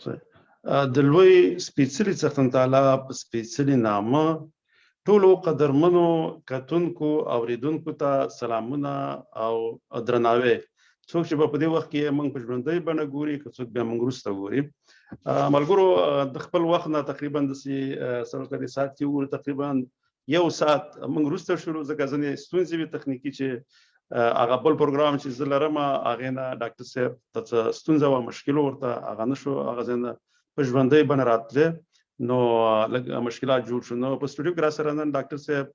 د لوی سپېڅلي څښتن تعالی په سپېڅلي نامه ټولو قدرمنو کتونکو اوریدونکو ته سلامونه او درناوی. څوک چې په دې وخت کې موږ په ژوندۍ بڼه ګوري، که څوک بیا موږ وروسته ګوري. ملګرو د خپل وخت نه تقریبا داسې سره ساعت کې وګورو، تقریبا 1 ساعت موږ وروسته شروع، ځکه ځینې ستونزې وي تخنیکي چې هغه بل پروګرام چې زه لرم هغې نه ډاکټر صاحب ته څه ستونزه وه، مشکل ورته هغه نه شو هغه ځای نه په ژوندۍ بڼه راتلی، نو لږ مشکلات جوړ شو. نو په سټوډیو کې راسره نن ډاکټر صاحب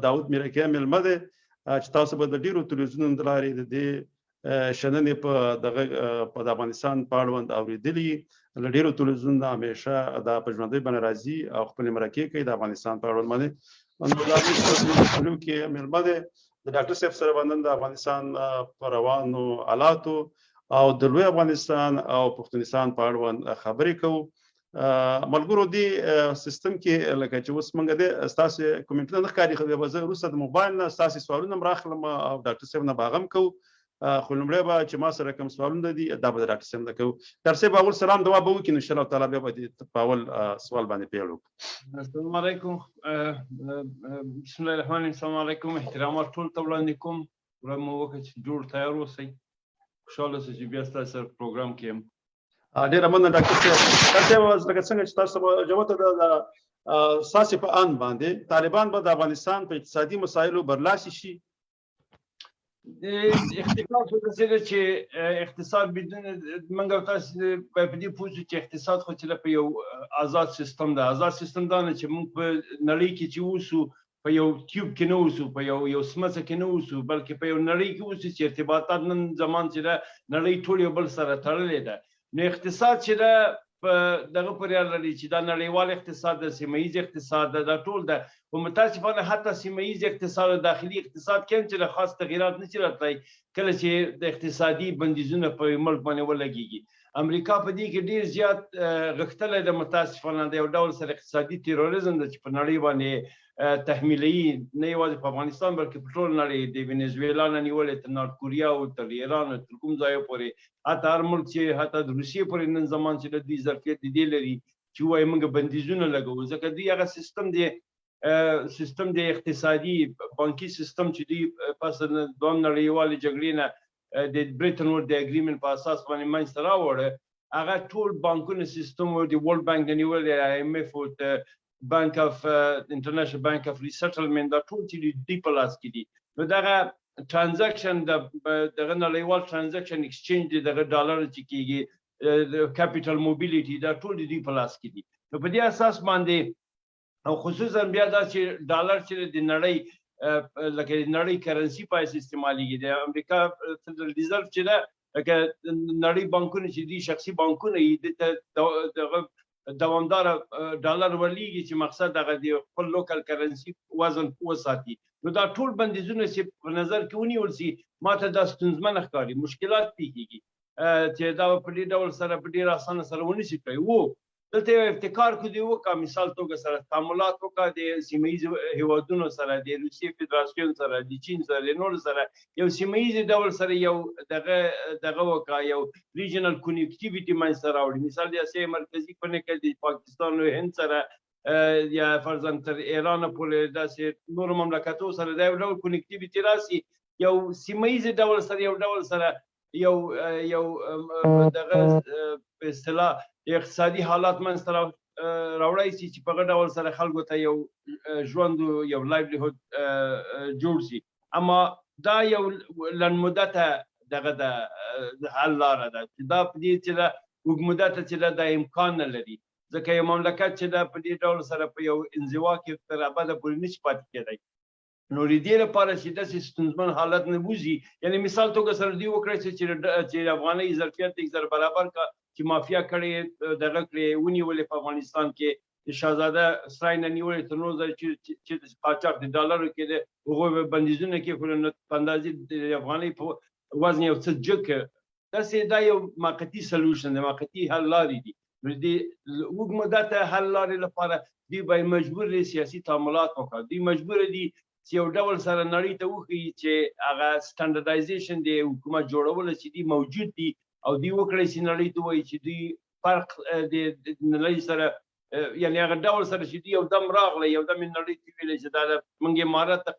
داود میرکیا میلمه دی چې تاسو به د ډېرو تلویزیونونو د لارې د دې شننې په د افغانستان په اړوند اورېدلي، له ډېرو تلویزیونونو همیشه دا په ژوندۍ بڼه راځي او خپلې مرکې کوي د افغانستان په اړوند باندې. نو دا سټوډیو کې میلمه دی د ډاکټر صاحب سره به نن د افغانستان په روانو حالاتو او د لوی افغانستان او پښتونستان په اړوند خبرې کوو. ملګرو دې سیستم کې لکه چې اوس موږ د ستاسې کومنټونه نه ښکاري، خو به زه وروسته د موبایل نه ستاسې سوالونه هم راخلم او ډاکټر صاحب نه به هغه هم کوو، خو لومړی به چې ما سره کوم سوالونه دي دا به د ډاکټر صاحب نه کوو. ډاکټر صاحب اول سلام دعا به وکړي، انشاءالله تعالی بیا به په اول سوال باندې پیل وکړو. السلام علیکم، بسم الله الرحمن الرحیم. السلام علیکم، احترامات ټول ته وړاندې کوم. وړاندې مو وکړه چې جوړ تیار اوسئ، خوشحاله اوسئ چې بیا ستاسو سره پروګرام کې یم. ډېره مننه ډاکټر صاحب. ډاکټر صاحب لکه څنګه چې تاسو به جواب د ستاسې په اند باندې طالبان به د افغانستان په اقتصادي مسایلو برلاسي شي؟ اقتصاد خو داسې ده چې اقتصاد بدون موږ او تاسو باید په دې پوه شو چې اقتصاد خو چې په یو آزاد سیستم ده. آزاد سیستم دا نه چې موږ په نړۍ کې چې اوسو په یو ټیوب کې نه اوسو، په یو سمڅه کې نه اوسو، بلکې په یو نړۍ کې اوسو چې ارتباطات نن زمان چې ده نړۍ ټول یو بل سره تړلې ده. نو اقتصاد چې ده په دغه پورې اړه لري چې دا نړیوال اقتصاد ده، سیمه ییز اقتصاد ده، دا ټول ده. خو متاسفانه حتی سیمه ییز اقتصاد او داخلي اقتصاد کې هم چې خاص تغییرات نشي راتلی کله چې د اقتصادي بندیزونه په ملک باندې ولګېږي. امریکا په دې کې ډېر زیات غښتلی ده، متاسفانه د یو ډول سره اقتصادي تیروریزم ده چې په نړۍ باندې تحمیلوي، نه یوازې په افغانستان بلکې په ټول نړۍ، د وینزویلا نه نیولې تر نارت کوریا او تر ایران او تر کوم ځایه پورې، حتی هر ملک چې حتی د روسیې پورې نن زمان چې د دوی ظرفیت د دې لري چې ووایي موږ بندیزونه لګوو، ځکه دوی هغه سیستم دی اقتصادي بانکي سیستم چې دوی پس د دویم نړیوالې جګړې نه د بریټن ووډ د اګریمنټ په اساس باندې منځته راوړه، هغه ټول بانکونه سیستم و د ورلډ بانک نه نیولې، آی ایم ایف او بانک اف انټرنیشنل بانک اف ریسیټلمنټ، دا ټول چې دوی په لاس کې دي. نو دغه ټرانزیکشن دغه نړیوال ټرانزیکشن ایکسچینج دی، دغه ډالر چې کېږي، کیپیټل موبیلیټي، دا ټول د دوی په لاس کې دي. نو په دې اساس باندې او خصوصا بیا دا چې ډالر چې د نړۍ لکه د نړۍ کرنسي په حیث استعمالیږي، د امریکا فدرل ریزرو چې ده لکه نړۍ بانکونه چې دي شخصي بانکونه یې دغه دوامداره ډالر ورلیږي چې مقصد هغه د خپل لوکل کرنسي وزن وساتي. نو دا ټول بندیزونه چې په نظر کې ونیول سي ما ته دا ستونزمنه ښکاري، مشکلات پیښیږي چې دا په دې ډول سره په ډېر اسانه سره ونه شي کوي. دلته یو ابتکار کو دی وکړه، مثال توګه سره تعاملات وکړه د سیمه ییز هیوادونو سره، د روسیې فدراسیون سره، د چین سره، د نورو سره یو سیمه ییز ډول سره یو دغه وکړه، یو ریجنل کنیکټیویټي منځته راوړي. مثال د اسیا مرکزي کونه کې د پاکستان او هند سره یا فرضاً تر ایران پورې داسې نورو مملکتو سره دا یو ډول کنیکټیویټي راسي، یو سیمه ییز ډول سره یو ډول سره یو دغه په اصطلاح اقتصادي حالات منځته راوړی شي چې په هغه ډول سره خلکو ته یو ژوند یو لایولیهود جوړ شي. اما دا یو لنډمدته دغه د حل لاره ده چې دا په دې چې دا اوږدمدته چې دا امکان نه لري، ځکه یو مملکت چې دا په دې ډول سره په یو انزوا کې تر ابده پورې نشي پاتې کېدی. نو د دې لپاره چې داسې ستونزمن حالت نه وځي، یعنی مثال توګه سره دوی وکړی چې افغانۍ ظرفیت یک ځل برابر کا چې مافیا کړې دغه کړې ونیولې په افغانستان کې د شاهزاده سرای نه نیولې تر نورو ځای چې قاچاق د ډالرو کې د هغوی به بندیزونه کېښودل په اندازې د افغانۍ په وزن یو څه جګ کړ. داسې دا یو موقتي سلوشن دی، موقتي حل لارې دي. نو د اوږدمدته حل لارې لپاره دوی باید مجبور دي سیاسي تعاملات وکړي، دوی مجبور دي چې یو ډول سره نړۍ ته وښیي چې هغه سټنډرډایزیشن د حکومت جوړول چې دي موجود دي، او دوی وکړی چې نړۍ ته وایي چې دوی فرق د نړۍ سره یعنی هغه ډول سره چې یو دم راغلی یو دم نړۍ ته ویلې چې دا موږ امارات ته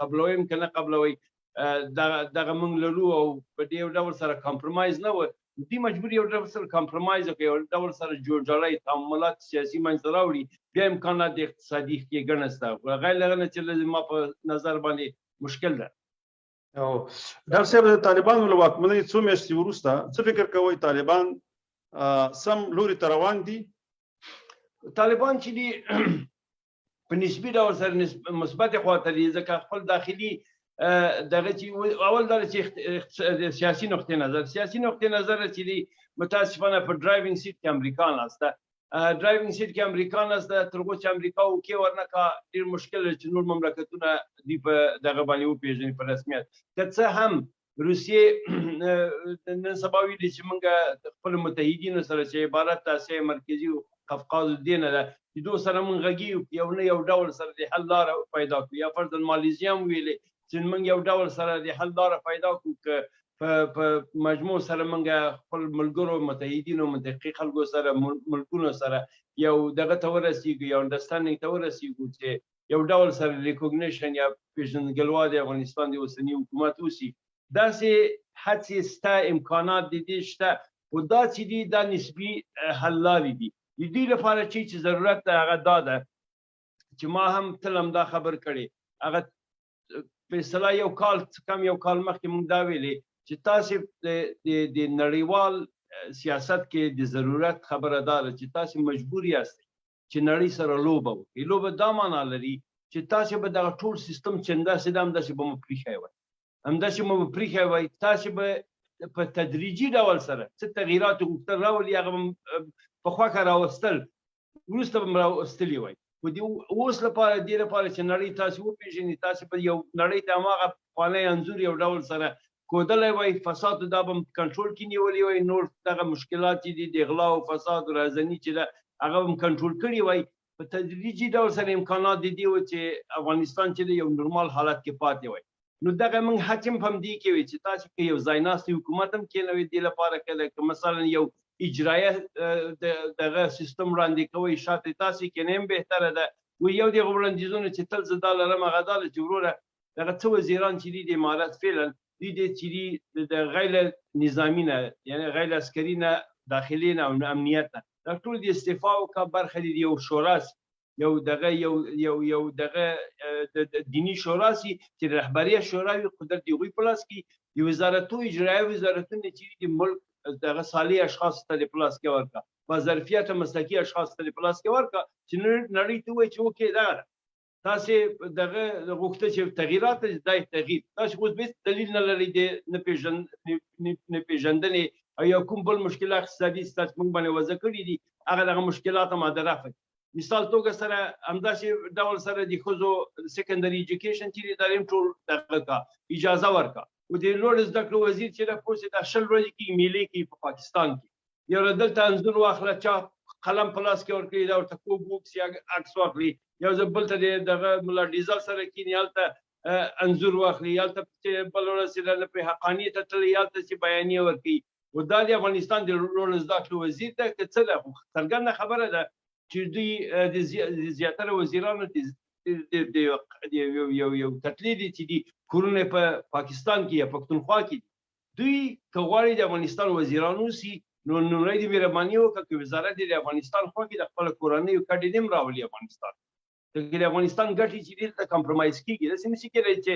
قبلویم که نه قبلوي دغه موږ لرو او په دې ډول سره کمپرمایز نه و دوی مجبور یو ډول سره کمپرمایز وکړي یو ډول سره جوړجاړی تعاملات سیاسي منځته راوړي بیا امکانات د اقتصادي ښېګڼه شته غیر له هغه نه چې ما په نظر باندې مشکل ده. او ډاکټر صاحب د طالبانو له واکمنۍ څو میاشتې وروسته څه فکر کوئ طالبان سم لوري ته روان دي؟ طالبان چې دي په نسبي ډول سره مثبت خواته دي ځکه خپل داخلي دغه چې اول دا چې سیاسي نقطې نظر چې دي متاسفانه په ډرایوینګ سیټ کې امریکا ناسته ډرایوینګ سیټ کې امریکا ناسته تر هغو چې امریکا وکې ورنکړه ډېر مشکل چې نور مملکتونه دوی په دغه باندې وپېژني په رسمیت که څه هم روسیې نن سبا ویلي چې موږ خپلو متحدینو سره چې عبارت د اسیا مرکزي قفقاز دې نه ده چې دوی سره موږ غږیږو یو نه یو ډول سره د حل لاره پیدا کړو یا فرضاً مالیزیا هم ویلې چې موږ یو ډول سره د حل لاره پیدا کړو که په مجموع سره موږ خپل ملګرو متحدینو منطقي خلکو سره ملکونو سره یو دغه ته ورسېږو یو انډرسټانډینګ ته ورسېږو چې یو ډول سره ریکوګنیشن یا پېژندګلوا د افغانستان د اوسني حکومت وشي داسې هڅې شته امکانات د دې شته خو دا چې دي دا نسبي حل لارې دي د دې لپاره چې ضرورت ده هغه دا ده چې ما هم تل همدا خبر کړی هغه په اصطلاح یو کال کم یو کال مخکې موږ دا ویلې چې تاسې د نړیوال سیاست کې د ضرورت خبره دا ده چې تاسې مجبور یاست چې نړۍ سره لوبه وکړئ لوبه دا معنا لري چې تاسې به دغه ټول سیستم چې همداسې ده همداسې به مو پرېښی وای همداسې مو به پرېښی وای تاسې به په تدریجي ډول سره څه تغییرات غوښتل راولي هغه به په خوښه راوستل وروسته به م راوستلي وای خو د اوس لپاره دې لپاره چې نړۍ تاسې وپېژني تاسې په یو نړۍ ته هماغه پخوانی انځور یو ډول سره ښودلی وای فساد دا به کنټرول کې نیولی وای نور دغه مشکلات چې دي د غلا او فساد او رازني چې ده هغه به کنټرول کړي وای په تدریجي ډول سره امکانات د دې و چې افغانستان چې د یو نورمال حالت کې پاتې وای نو دغه موږ هڅې هم په همدې کې وي چې تاسې که یو ځای ناستې حکومت هم کېنوي دې لپاره که مثلا یو اجرایه دغه سیستم وړاندې کوئ شاته تاسې کېنئ هم بهتره ده و یو دغه وړاندیزونه چې تل زه دا لرم هغه دا ده چې وروره دغه څه وزیران چې دي د امارت فعلا دوی د چې دي د غیر نظامي نه یعنې غیر عسکري نه داخلي نه او امنیت نه دا ټول د استعفا وکړه برخه دي یو شوراس یو دغه یو دغه دینی شورا سي چې رهبري شورا وي قدرت د هغوی په لاس کې د وزارتو اجرایه وزارتونه چې د ملک دغه صالح اشخاص ته د په لاس کې ورکړه با ظرفیت مسلکي اشخاص ته د په لاس کې ورکړه چې نړۍ ته ووایي چې اوکې دغه ده تاسې دغه غوښته چې تغییرات دا تغییر تاسې اوس بهیڅ دلیل نه لرئ د نه پېژندنې او یا کوم بل مشکلات اقتصادي ستاسې موږ باندې وضع کړي دي هغه دغه مشکلات هم رفع مثال توګه سره همداسې ډول سره د ښځو سیکنډري ایجوکیشن چې دی دا هم ټول دغه کا اجازه ورکړه او د لوړ زده کړو وزیر چې ده پوه دا 20 ورځې کې میلې کوي په پاکستان کې یو دلته انځور واخله چا قلم په لاس کې ورکړي دا ورته کوک بوکس یا عکس واخلي یو ځل بل ته دغه ملا ډیزل سره کښېني هلته انځور واخلي هلته چې بل ورځ چې پرې حقاني ته تللی هلته چې بیانیه ورکوي و دا د افغانستان د لوړ زده کړو وزیر ده که څه ده خو څرګنده خبره ده چې دوی د زیاتره وزیرانو د یو کتلې دي چې دي کورونه په پاکستان کې یا پښتونخوا کې دي دوی که غواړي د افغانستان وزیران اوسي نو لومړی د مهرباني وکړه که وزارت د افغانستان خوا کې د خپله کورنیو ګټې دې هم راولي افغانستان که د افغانستان ګټې چې دي دلته کمپرومایز کېږي داسې نشي کېدی چې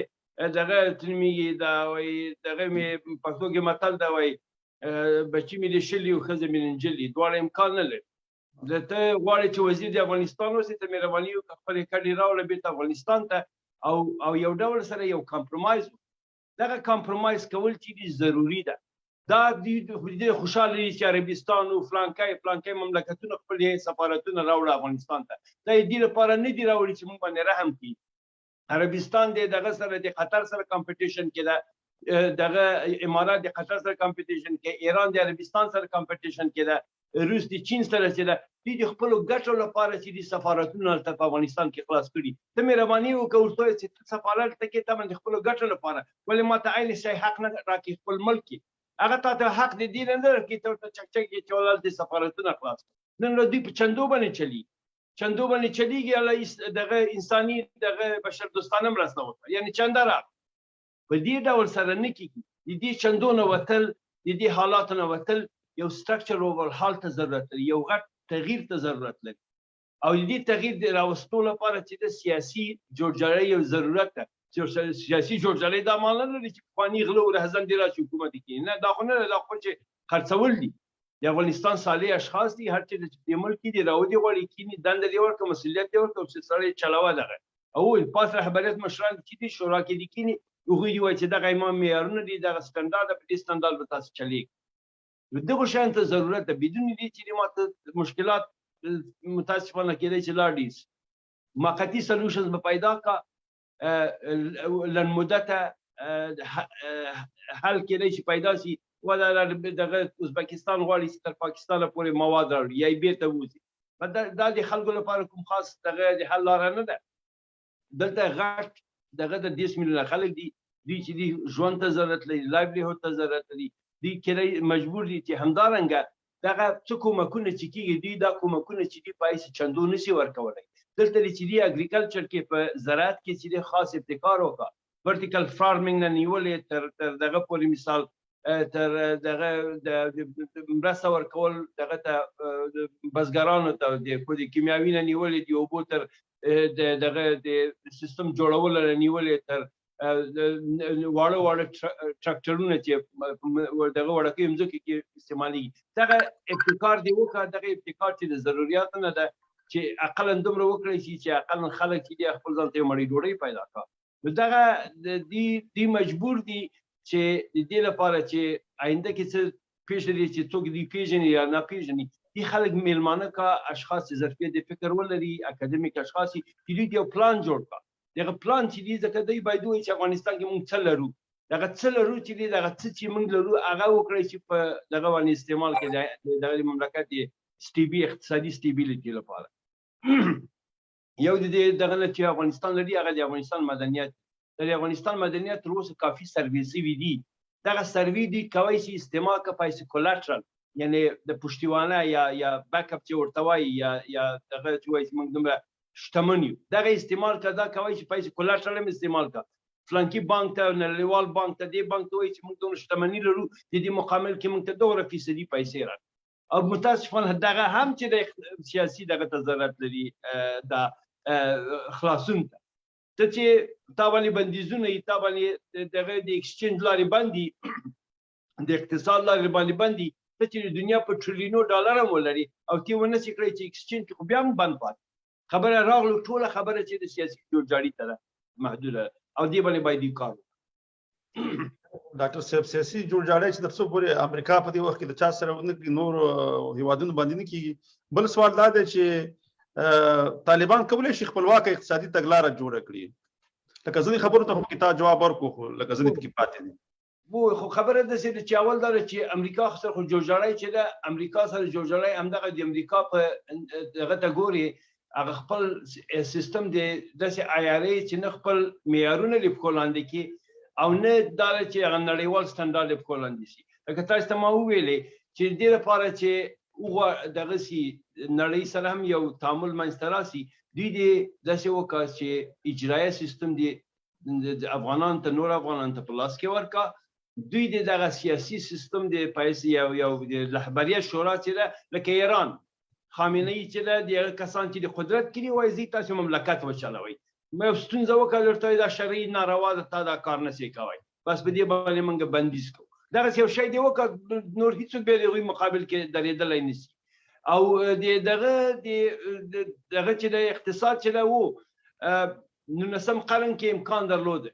دغه تلمیږي دا وایي دغه مې پښتو کې متل دا وایي بچي مې د شلي او ښځه مې د نجلي دواړه امکان نه لري ته غواړې چې وزیر د افغانستان اوسې ته مهرباني وکړه خپلې کډې راوړه بېرته افغانستان ته او یو ډول سره یو کمپرومایز دغه کمپرومایز کول چې دي ضروري ده دا دوی خوشحاله دي چې عربستان او فلانکای مملکتونه خپل سفارتونه راوړه افغانستان ته دا یې دې لپاره نه دي راوړي چې موږ باندې رحم کړي عربستان د دغه سره د قطر سره کمپټیشن کې ده دغه امارات د قطر سره کمپټیشن کې ایران د عربستان سره کمپټیشن کې ده روس د چین سره چې ده دوی د خپلو ګټو لپاره چې دي سفارتونه هلته په افغانستان کې خلاص کړي ته مهرباني وکړه ورته ووایه چې ته سفارت ته کې ته د خپلو ګټو لپاره ولې ما ته عین شی حق نه راکړي خپل ملک کې هغه ته حق د دې نه درکړي ته ورته چکچک یې چې ولل د سفارتونه خلاص نن له دوی په چندو باندې چلیږي الله دغه انساني دغه بشر دوستانه مرسته وکړه یعنی چنده را په دې ډول سره نه کېږي د دې چندو نه وتل د دې حالاتو نه وتل یو سټرکچر اوورهال ته ضرورت لري یو غټ تغییر ته ضرورت لري او د دې تغییر د راوستلو لپاره چې د سیاسي جوړجاړی یو ضرورت ده سیاسي جوړجاړی دا معنی نه لري چې پخواني غلو رهزن دي راشي حکومت کوي نه دا خو نه دا خو چې خرڅول دي د افغانستان صالح اشخاص دي هر چې د ملک دي راودي غواړي کینی دنده دی ورکړه مسؤلیت دی ورکړه چې سړی چلاوه دغه او پاس رهبریت مشران چې دي شورا کې دي کینی هغوی دی وایي چې دغه امام معیارونه دي دغه سټنډارډ په دې سټنډارډ به تاسو چلیږي دغه شیانو ته ضرورت ده بدون دې چې ماته مشکلات متاسفانه کېدای چې لا ډېر موقتي سلوشنز به پیدا کا لنمدته حل کېدای شي پیدا شي ولا دغه ازبکستان غواړي چې تر پاکستان پورې مواد راوړي یا یې بیرته وځي دا د خلکو لپاره کوم خاص دغه د حل لاره نه ده دلته غټ دغه د 10 میلیونه خلک دي دوی چې دي ژوند ته ضرورت لري لایولیهود ته ضرورت لري دوی کله مجبور دي چې همدارنګه دغه څه کومکونه چې کېږي دوی دا کومکونه چې دي پایسې چندو نشي ورکولی دلته چې دي اګریکلچر کې په زراعت کې چې دي خاص ابتکار وکړه ورټیکل فارمینګ نه نیولې تر دغه پورې مثال تر دغه د مرسته ورکول دغه ته بزګرانو ته د کیمیاوي نه نیولې دي اوبو تر دغه د سیستم جوړول نه نیولې تر واړه ټراکټرونه چې دغه وړکۍ مځکې کې استعمالېږي دغه ابتکار دی وکړه دغه ابتکار چې د ضرورياتو نه ده چې اقلا دومره وکړی شي چې اقلا خلک چې دي خپل ځان ته مړۍ ډوډۍ پیدا کړه نو دغه دی مجبور دي چې د دې لپاره چې آینده کې څه پیښ لري چې څوک دې پیژني یا نه پیژني دي خلک میلمانه کا اشخاص ظرفیت د فکر ولري اکاډمیک اشخاص چې دوی یو پلان جوړ کړه دغه پلان چې دي ځکه دوی باید وایي چې افغانستان کې موږ څه لرو دغه څه لرو چې دي دغه څه چې موږ لرو هغه وکړئ چې په دغه باندې استعمال کړي د مملکت سټیبي اقتصادي سټیبیلیټي لپاره یو د دغه نه چې افغانستان لري هغه د افغانستان مدنیت د افغانستان مدنیت تر اوسه کافي سرویسي وي دي دغه سروي دي کوي چې استعمال کا پیسې کولاترال یعنی د پشتیوانه یا بیک اپ چې ورته وایي یا دغه چې وایي موږ دومره شتمن یو دغه استعمال کا دا کوي چې پیسې کولاترال هم استعمال کا فلانکي بانک ته نړیوال بانک ته دې بانک ته وایي چې موږ دومره شتمني لرو د دې مقابل کې موږ ته 2% پیسې راکړي او متاسفانه دغه هم چې د سیاسي دغه ته ضرورت لري د خلاصون ته چې تا باندې بندیزونه یې تا باندې دغه د ایکسچینج لارې بندي د اقتصاد لارې باندې بندي ته چې د دنیا په ټریلیونو ډالر هم ولري او تی ونه شي کړی چې ایکسچینج کې خو بیا هم بند پاتې خبره راغلو ټوله خبره چې د سیاسي جوړجاړي ته محدوده او دې باندې باید کار ډاکټر صاحب سیاسي جوړجاړی چې د څو پورې امریکا په دې وخت کې د چا سره نور هیوادونو باندې نه کیږي بل سوال دا دی چې طالبان کولی شي خپلواک اقتصادي تګلاره جوړه کړي لکه ځینې خبرو ته خو کتاب جواب ورکړو خو لکه ځینې پکې پاتې دي وو خو خبره ده چې اول دا چې امریکا سره خو جوړجاړی چې ده امریکا سره جوړجاړی همدغه د امریکا په دغه ته ګوري هغه خپل سیستم د داسې عیارې چې نه خپل معیارونه لې پکو لاندې کړي او نه دا چې هغه نړیوال سټنډارډ لې پکو لاندې شي لکه تاسو ته ما وویلې چې دې لپاره چې او دغه سي نړۍ سره هم یو تعامل منځته راسي دوی دې داسې وکړه چې اجرایه سیستم د افغانانو ته نور افغانانو ته په لاس کې ورکړه دوی دغه سیاسي سیستم د پیسې یو د رهبریت شورا چې ده لکه ایران خامنه ای چې ده دغه کسان چې د قدرت کې وایي زی تاسو مملکت وچلوئ مې ستونزه وکړه ورته دا شرعي ناروا ده تا دا کار نشي کوئ بس په دې باندې موږ بندیز کوو دغه یو شی دی وکړه نور هیڅوک به د مقابل کې درېدلی نشي او دغه چې د اقتصاد چې ده وو 19 قرن کې امکان درلوده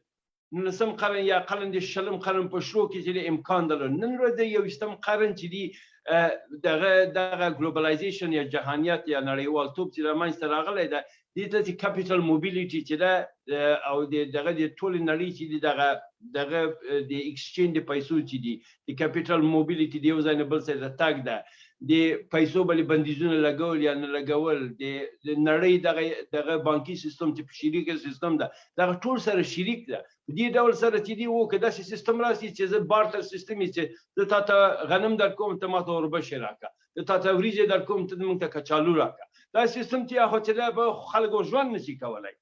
19 قرن یا قرن د 20 قرن په شروع کې چې امکان درلود نن ورځ د 21 قرن چې دی دغه ګلوبلایزیشن یا جهانیت یا نړیوالتوب چې رامنځته راغلی ده دې ته چې کیپیټل موبیلیټي چې ده او دغه د ټولې نړۍ چې دغه د ایکسچینج د پیسو چې دي د کیپیټل موبیلیټي د یو ځای نه بل ځای ته تګ ده د پیسو باندې بندیزونه لګول یا نه لګول د نړۍ دغه بانکي سیستم چې په شریک سیستم ده دغه ټول سره شریک ده په دې ډول سره چې دی وو که داسې سیستم راسي چې زه بارتر سیستم چې زه تا ته غنم در کوم ته ماته اوربشې راکړه زه تا ته وریجې در کوم ته موږ ته کچالو راکړه دا سیستم چې خو چې به خلکو ژوند نشي کولی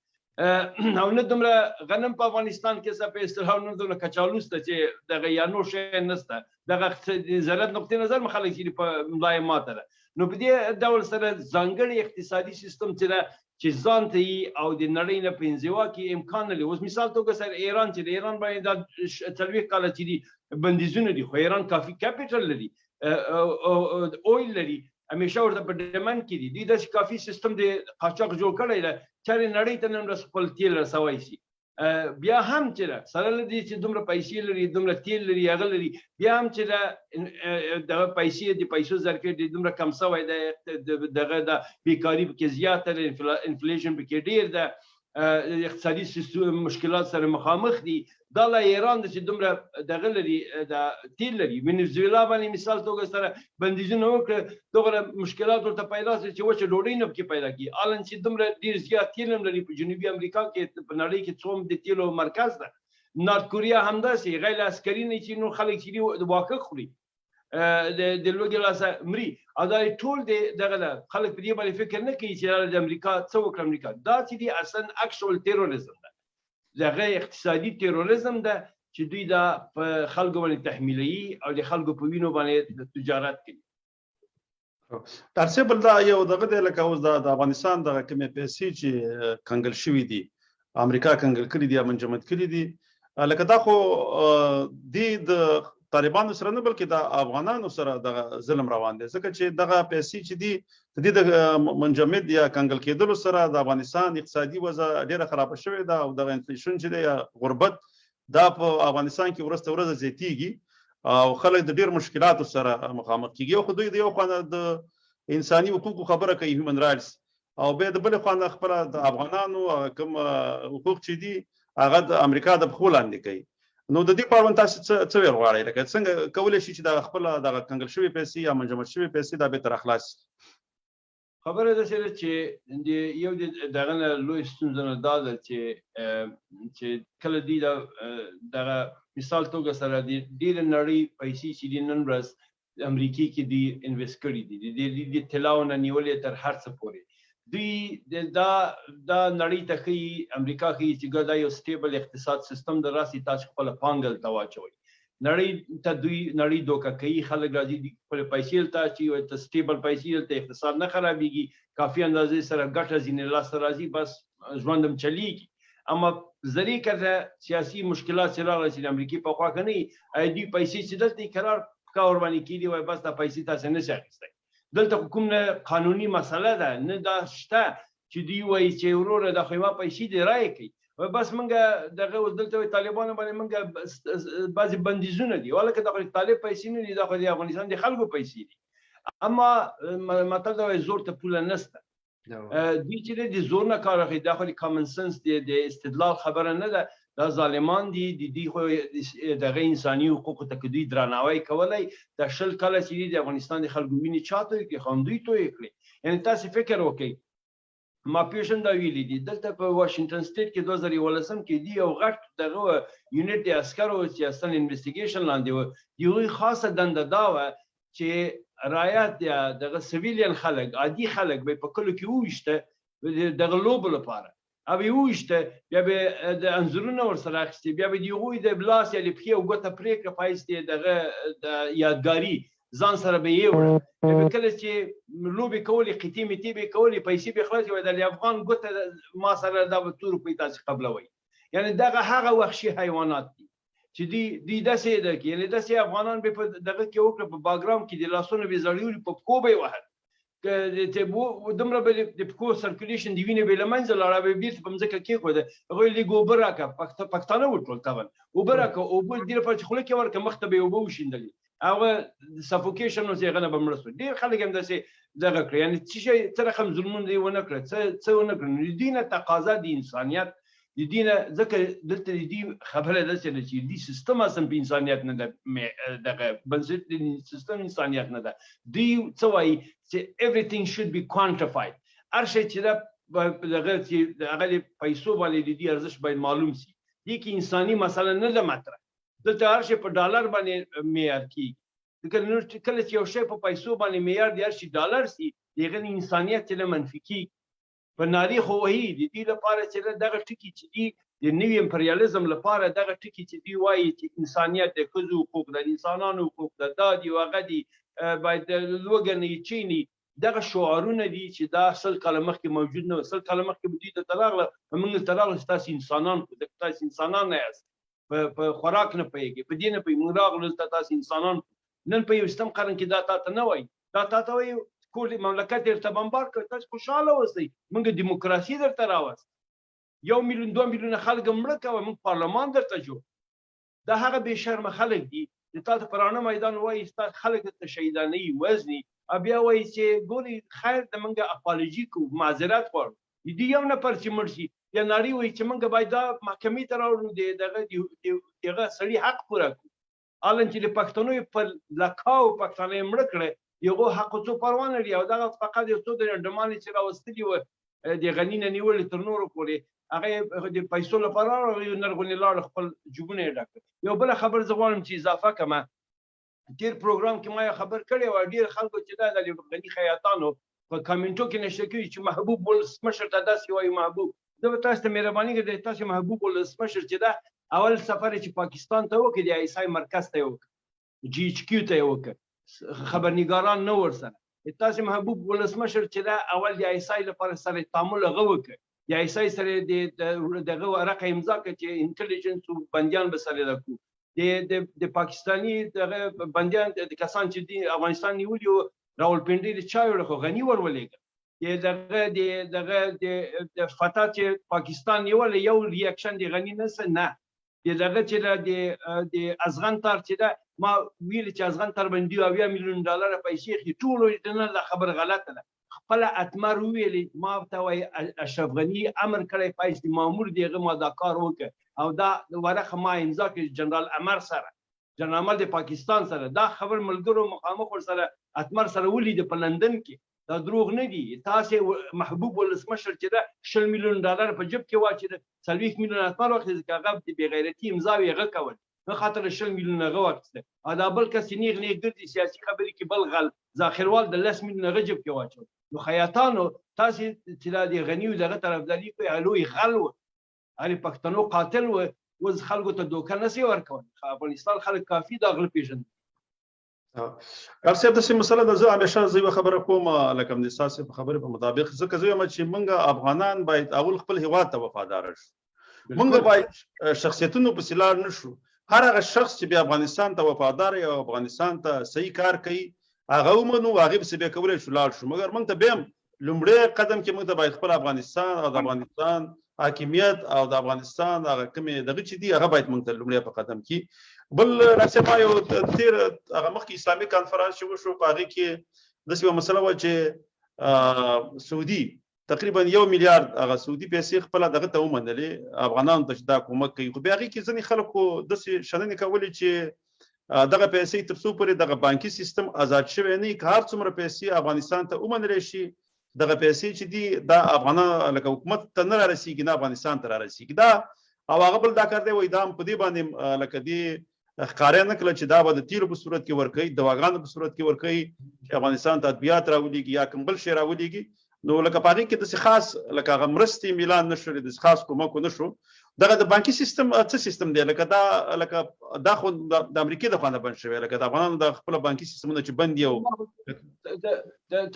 او نه دومره غنم په افغانستان کې څه په اصطلاح نه دومره کچالو شته چې دغه یا نور شی نشته دغه زراعت نقطې نظر خلک چې په ملای ماته ده نو په دې ډول سره ځانګړی اقتصادي سیستم چې ځان ته او د نړۍ نه په انزوا کې امکان لري اوس مثال توګه سره ایران چې د ایران باندې دا 40 کاله چې دي بندیزونه دي خو ایران کافي کیپټل لري اویل لري همیشه ورته په ډیماند کې دي دوی داسې کافي سیستم د قاچاق جوړ کړی دی چې نړۍ ته نن ورځ خپل تیل رسوی شي بیا هم چې سره له دې چې دومره پیسې لري دومره تیل لري هغه لري بیا هم چې دغه پیسې د پیسو ظرفیت دومره کم شوی دی دغه د بیکاري پکې زیاته ده انفلیشن پکې ډېر ده اقتصادي سیستم مشکلات سره مخامخ دي دا له ایران د چې دومره دغه لري د تیل لري وینزویلا باندې مثال توګه سره بندیزونه وکړه دغه مشکلات ورته پیدا شي چې وچه ډوډۍ نه پکې پیدا کیږي الان چې دومره ډېر زیات تیل هم لري په جنوبي امریکا کې په نړۍ کې څوم د تیلو مرکز ده نارت کوریا همداسې غیر عسکري نه چې نور خلک چې واقع خوري د لوګي لاسه مري او دا ټول دغه خلک په دې باندې فکر نه کوي چې د امریکا څه وکړه امریکا دا چې دی اصلا اکچوال تیروریزم ده دغه اقتصادي تیروریزم ده چې دوی دا په خلکو باندې تحمیلي او د خلکو په وینو باندې تجارت کوي ترڅه بل دا یو دغه د لکه اوس د افغانستان دغه کومې پیسې چې کنګل شوې دي امریکا کنګل کړي دي منجمد کړي دي لکه دا خو د طالبانو سره نه بلکې د افغانانو سره د ظلم روان دي ځکه چې دغه پیسې چې دي د منجمد یا کنګل کېدلو سره د افغانستان اقتصادي وضع ډیره خراب شوې ده او د انفلیشن چې دی غربت دا په افغانستان کې ورځ ورځ زیاتیږي او خلک د ډیر مشکلاتو سره مخامخ کیږي او خو دوی د یو خانه د انساني حقوقو خبره کوي هیومن رائټس او به د بل خانه خپل د افغانانو کوم حقوق چې دي هغه د امریکا د بخول لاندې کوي نو د دې په اړه تاسو څه ویل غواړئ لکه څنګه کولی شي چې د خپل د کنګل شوی پیسې یا منجمد شوی پیسې د به تر اخلاص خبره ده چې یو دغه لوی ستونزه نه ده چې کله دی دغه مثال توګه سره د ډیر نړۍ پیسې چې د نن ورځ امریکای کې دی انویسټ کړي دي د تلاونه نیولې تر هر څه پورې دوی دا نړۍ ته ښیي امریکا ښیي چې دا یو سټیبل اقتصاد سیستم د راسي تاسو خپل پانګل ته واچوئ نړۍ ته دوی نړۍ دوکه کوي خلک راځي خپل پیسې ته چې ته سټیبل پیسې ته اقتصاد نه خرابېږي کافي اندازې سره ګټه ځینې لاس راځي بس ژوندم چلیږي اما ذریعہ کده سیاسي مشکلات چې راغلي چې امریکای په خوا کې نه ای دی پیسې چې دلته قرار کار باندې کیدی وای بس دا پیسې تاسو نه شي دلته کوم قانوني مسله ده نه دا شته چې دی وای چې وروره د خو ما پیسې دی راي کوي بس منګه دغه دلته طالبان باندې منګه بعضی بندیزونه دي ولکه د طالب پیسې نه دي د افغانستان د خلکو پیسې دي اما مطلب دا زور ته پوله نسته دوی چې د زور نه کار اخلي د کامن سنس د استدلال خبره نه ده دا ظالمان دي خو دغه انساني حقوقو ته دوی درناوی کولای د شل کله چې د افغانستان د خلکو ویني چاته کې خوندوی توې کړی یعنی تاسو فکر وکړئ ما پیشن دا ویلي دي دلته په واشنگټن سټیټ کې 2018 کې دی یو غټ دغه یونټ د عسکرو چې اصلا انویسټیګیشن لاندې و یو خاصه دنده دا و چې رایات دغه سیویلین خلک عادي خلک به په کلو کې وښته دغه لوب لپاره او یوشته بیا به د انځورونه ورسره اخیستي بیا به دیغوی د بلاس یا لپخي او ګوته پریکړه پایستي دغه د یادګاری ځان سره به یو به کله چې لوبي کولې قتی میتی به کولې پیسې به خلاص وي د افغان ګوته ما سره د تور په تاسو قبلوي یعنی دغه هغه وحشي حیوانات دي چې دی داسې ده کې یعنی داسې افغانان به دغه کې وکړه په باګراوند کې د لاسونو به زړیول په کوبه وهل ته بو دمره به د پکو سرکولیشن دی ویني به لمنځه لاړه به بیرته په مځکه کې خو ده غوی لی ګوبر راکا پښتانه وټول تاون وبر راکا او بل ډیر په خله کې ورکه مخته به وبو شیندلی هغه سفوکیشن نو څنګه به مرسته ډیر خلک هم داسې دغه کړی یعنی چې تر خم ظلمون دی ونه کړ څه ونه کړ دینه تقاضا دی انسانیت د دې نه ځکه دلته د دې خبره داسې ده چې دې سیستم اصلا په انسانیت نه ده دغه بنسټ د سیستم انسانیت نه ده دوی څه وایي چې everything should be quantified هر شی چې دغه چې هغه د پیسو باندې د دې ارزښت باید معلوم شي دې کې انساني مسله نه ده مطرح دلته هر شی په ډالر باندې معیار کېږي کله چې یو شی په پیسو باندې معیار دی هر شي ډالر سي دغه انسانیت چې منفي کېږي په ناري خو وایي د دې لپاره چې دغه ټکي چې دي د نوي امپریالیزم لپاره دغه ټکي چې دی وایي چې انسانیت د ښځو حقوق د انسانانو حقوق د دادي او هغه دي باید لوګنې چینی دغه شعارونه دي چې دا 100 کاله مخکې موجود نه 100 کاله مخکې به دوی ته راغله موږ ته راغله تاسو انسانان تاسو انسانان نه یاست په خوراک نه پوهېږئ په دې نه پوهېږئ موږ راغلو تاسو انسانان نن په 21 قرن کې دا تاته نه وایي دا تاته وایي ټول مملکت درته بمبار کړ تاسو خوشاله اوسئ موږ دیموکراسي درته راوست 1 میلیون 2 میلیون خلک مړه کوي موږ پارلمان درته جوړ دا هغه بې شرمه خلک دي چې تاسو پرانه میدان وایي تاسو خلک ته شهیدانې وزني بیا وایي چې ګوري خیر د موږ اپالوژي کو معذرت غواړو دې یو نفر چې مړ شي یا ناري وایي چې موږ باید دا محکمې ته راوړو دغه سړي حق پوره کړو الان چې د پښتنو په لکاو پښتانه مړ کړي یو حق څو پروا نه لري او دا فقط یو څو د ډمانې چې راوستلي و د غنینه نیول تر نورو پورې هغه د پیسو لپاره یو نرغونې لاړ خپل جوبونه ډک یو بل خبر زه غواړم چې اضافه کما ډیر پروګرام کې ما خبر کړی و ډیر خلکو چې دا د غنی خیاطانو په کمنټو کې نشته کوي چې محبوب ولسمشر ته داسې وایي محبوب زه تاسو ته مهرباني کوم تاسو محبوب ولسمشر چې دا اول سفر چې پاکستان ته وکړي د ایسای مرکز ته وکړي جی ایچ کیو ته وکړي خبرنګاران نو ورسره تاسو محبوب ولسمشر چې دا اول د ایسای لپاره سره تعامل غوکړي د ایسای سره دغه ورقه امضا کړي چې انټيليجنس بنديان به سره راکو د پاکستانی دغه بنديان د کسان چې د افغانستان نیولي راولپنډي د چایو خو غنی ورولېږي دغه د فتح چې پاکستان نیول یو ریاکشن دی غنی نه دغه چې د ازغن تر چې دا ما ویل چې ازغن تر باندې 2 میلیون ډالر پیسې خې ټول نه خبر غلطه ده خپل اتمر ویل ما ته وای اشرف غنی امر کړی پیسې د مامور دیغه ما دا کار وکړ او دا ورقه ما امضا کړ جنرال امر سره جنرال امر د پاکستان سره دا خبر ملګرو مخامخ سره اتمر سره ولید په لندن کې دا دروغ نه دي تاسو محبوب ولسمشر چې دا 10 میلیون ډالر په جیب کې واچي 30 میلیون اتمر وخت ځکه د بی غیرتی امضا یې غکول نه خاطر 10 میلیون غوښته دا بل کس نیغ ګرځي سیاسي خبرې کې بل غل ذاخروال د 10 میلیون غجب کې واچو نو خیاطانو تاسو چې د غنیو دغه طرفداري کوي الوی غلو علي پښتنو قاتل و وز خلکو ته دوکه نسی ورکول افغانستان خلک کافي دا غل پیژن ارسه د سیمه مسله د زه همیشه زه خبره کوم لکه د سیاسي خبره په مطابق ځکه زه چې موږ افغانان باید اول خپل هیواد ته وفادار شو موږ باید شخصیتونو په سلار نشو هر هغه شخص چې به افغانستان ته وفادار او افغانستان ته صحیح کار کوي هغه ومنو هغه به سبه کولای شو لاړ شو مګر موږ ته بهم لومړی قدم کې موږ ته باید خپل افغانستان او د افغانستان حاکمیت او د افغانستان هغه کومې دغه چې دی هغه باید موږ ته لومړی په قدم کې بل راځه ما یو تیر هغه مخکې اسلامي کانفرنس شو په هغه کې د څه مسله و چې سعودي تقریبا 1 میلیارډ هغه سعودي پیسې خپل دغه ته ومنلې افغانانو ته دا کومک کوي خو بیا هغه کې ځنې خلکو د شننې کولې چې دغه پیسې تر څو پورې دغه بانکي سیستم آزاد شوی نه کار څومره پیسې افغانستان ته ومنل شي دغه پیسې چې دی دا افغانان لکه حکومت ته نه رسیږي نه افغانستان ته رسیږي دا او هغه بل دا کار دی وای دا په دې باندې لکه دی ښکارا نه کړل چې دا به د تیلو په صورت کې ورکړي دواګانو په صورت کې ورکړي چې افغانستان ته ادبیات راولېږي یا کوم بل شی راولېږي نو لکه پاره کې د خاص لکه غمرستي میلان نشو د خاص کومک نشو دغه د بانکي سیستم څه سیستم دی لکه دا خو د امریکای د خانه بند شوی لکه د افغانانو د خپل بانکي سیستمونه چې بند یو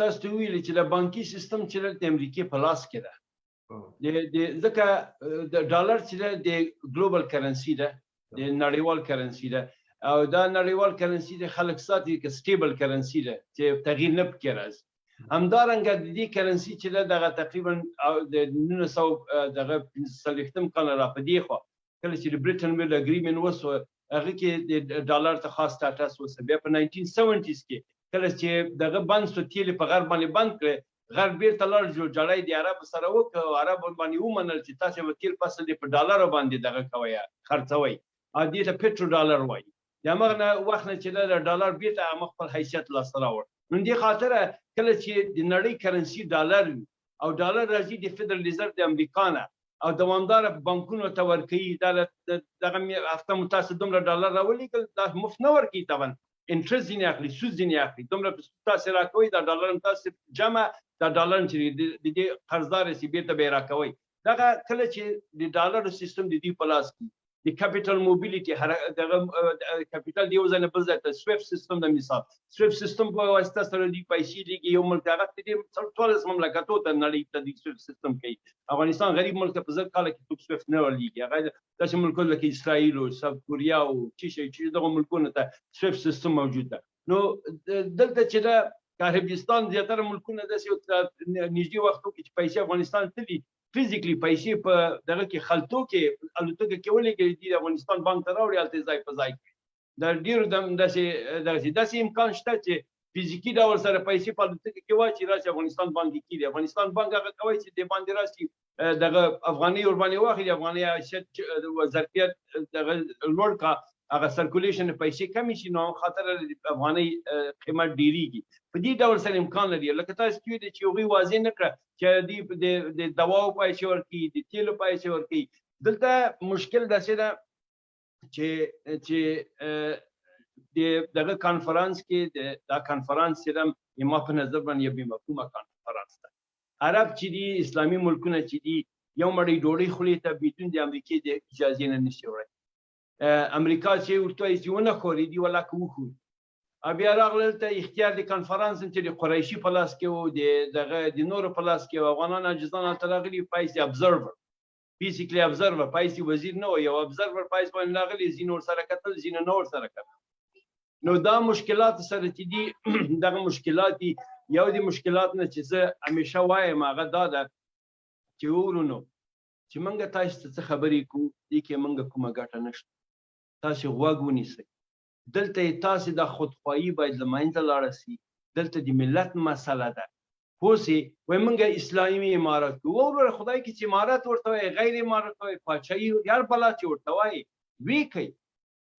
تاسو ویل چې د بانکي سیستم چې د امریکای په لاس کې ده ځکه د ډالر چې د ګلوبل کرنسي ده د نړیوال کرنسي ده او دا نړیوال کرنسي د خلک ساتي کې سټیبل کرنسي ده چې تغییر نه پکې راځي همدارنګه د دې کرنسي چې دغه تقریبا د 1900 دغه 40 کال را پدې خو کله چې د بریټن ویل اګریمنت وسو هغه کې د ډالر ته خاص سټاټس وسو بیا په 1970s کې کله چې دغه بند سو تیل په غرب باندې بند کړ غرب بیرته لاړ جړی د عرب سره وکړ او عرب باندې ومنل چې تاسو به تیر فصل په ډالر باندې دغه کوي خرڅوي او دې ته پټرو ډالر وایي د هغه وخت نه چې د ډالر بیرته خپل حیثیت لاسته راوړ نو دې خاطره کله چې د نړۍ کرنسي ډالر او ډالر راځي د فدرال ریزرو د امریکا نه او دوامدار بانکونو ته ورکوي دغه هفته متاسو دومره ډالر راولېږل دا مفت نه ورکوي طبعا انټرست ځینې اخلي سود ځینې اخلي دومره تاسو راکوي دا ډالر تاسو جمع دا ډالر چې د دې قرضدار سي بیرته به راکوي دغه کله چې د ډالر سیستم د دې پلاس کی د کیپټل موبیلیټي دغه کیپټل دی وزنه بل ځای ته سویفټ سیستم د مثال سویفټ سیستم په واسطه سره دی پیسې لګي یو ملک هغه د ټول مملکتو ته نړۍ ته د سویفټ سیستم کوي افغانستان غریب ملک په ځل کال کې سویفټ نه ولېږي هغه داسې ملکونه لکه اسرائیل او ساوث کوریا او چې دغه ملکونه ته سویفټ سیستم موجود ده نو دلته چې دا عربستان زیاتره ملکونه داسې نږدې وختو کې چې پیسې افغانستان تلي فزیکلی پیسې په دغه کې خلطو کې الوتکه کې ولېږي د افغانستان بانک ته راوړي هلته ځای په ځای د ډېرو داسې امکان شته چې فزیکي ډول سره پیسې په الوتکه کې واچي راشي افغانستان بانک کې دی افغانستان بانک هغه کوي چې د باندې راشي دغه افغاني ورباندې واخلي افغاني ظرفیت دغه لوړ کا هغه سرکولیشن پیسې کمی شي نو خاطر افغاني قیمت ډیریږي په دې ډول سره امکان لري لکه تاسو چې چې هغوی واضح نه کړه چې د دواو پیسې ورکوي د تیلو پیسې ورکوي دلته مشکل داسې ده چې دغه کانفرنس کې دا کانفرنس چې ما په نظر باندې یو بې مفهومه کانفرنس ده عرب چې دي اسلامي ملکونه چې دي یو مړۍ ډوډۍ خولې ته بدون د امریکې د اجازې نه نشي وړی امریکا چې ورته وایي چې ونه خوري دي ولاکه وخوري بیا راغله ته اختیار د کانفرنس چې د قریشي په لاس کې و د نورو په لاس کې و افغانان عاجزان هلته راغلي پایس ابزرور بیسیکلی ابزرور پایس وزیر نه و یو ابزرور پایس باندې راغلي ځینې ورسره کتل ځینې نه ورسره کتل نو دا مشکلات سره چې دي دغه مشکلات دي یو د مشکلات نه چې زه همیشه وایم هغه دا ده چې ورونو چې موږ تاسو ته څه خبرې کوو دې کې موږ کومه ګټه نشته تاسو غوږ ونیسئ دلته تاسو د خودخواهي باید له منځه لاړه سي دلته د ملت مسله ده پوه سئ وایي موږ اسلامي امارت کوو وروره خدای کې چې امارت ورته وایي غیر امارت وایي پاچاهي هر بلا چې ورته وایي وی کوي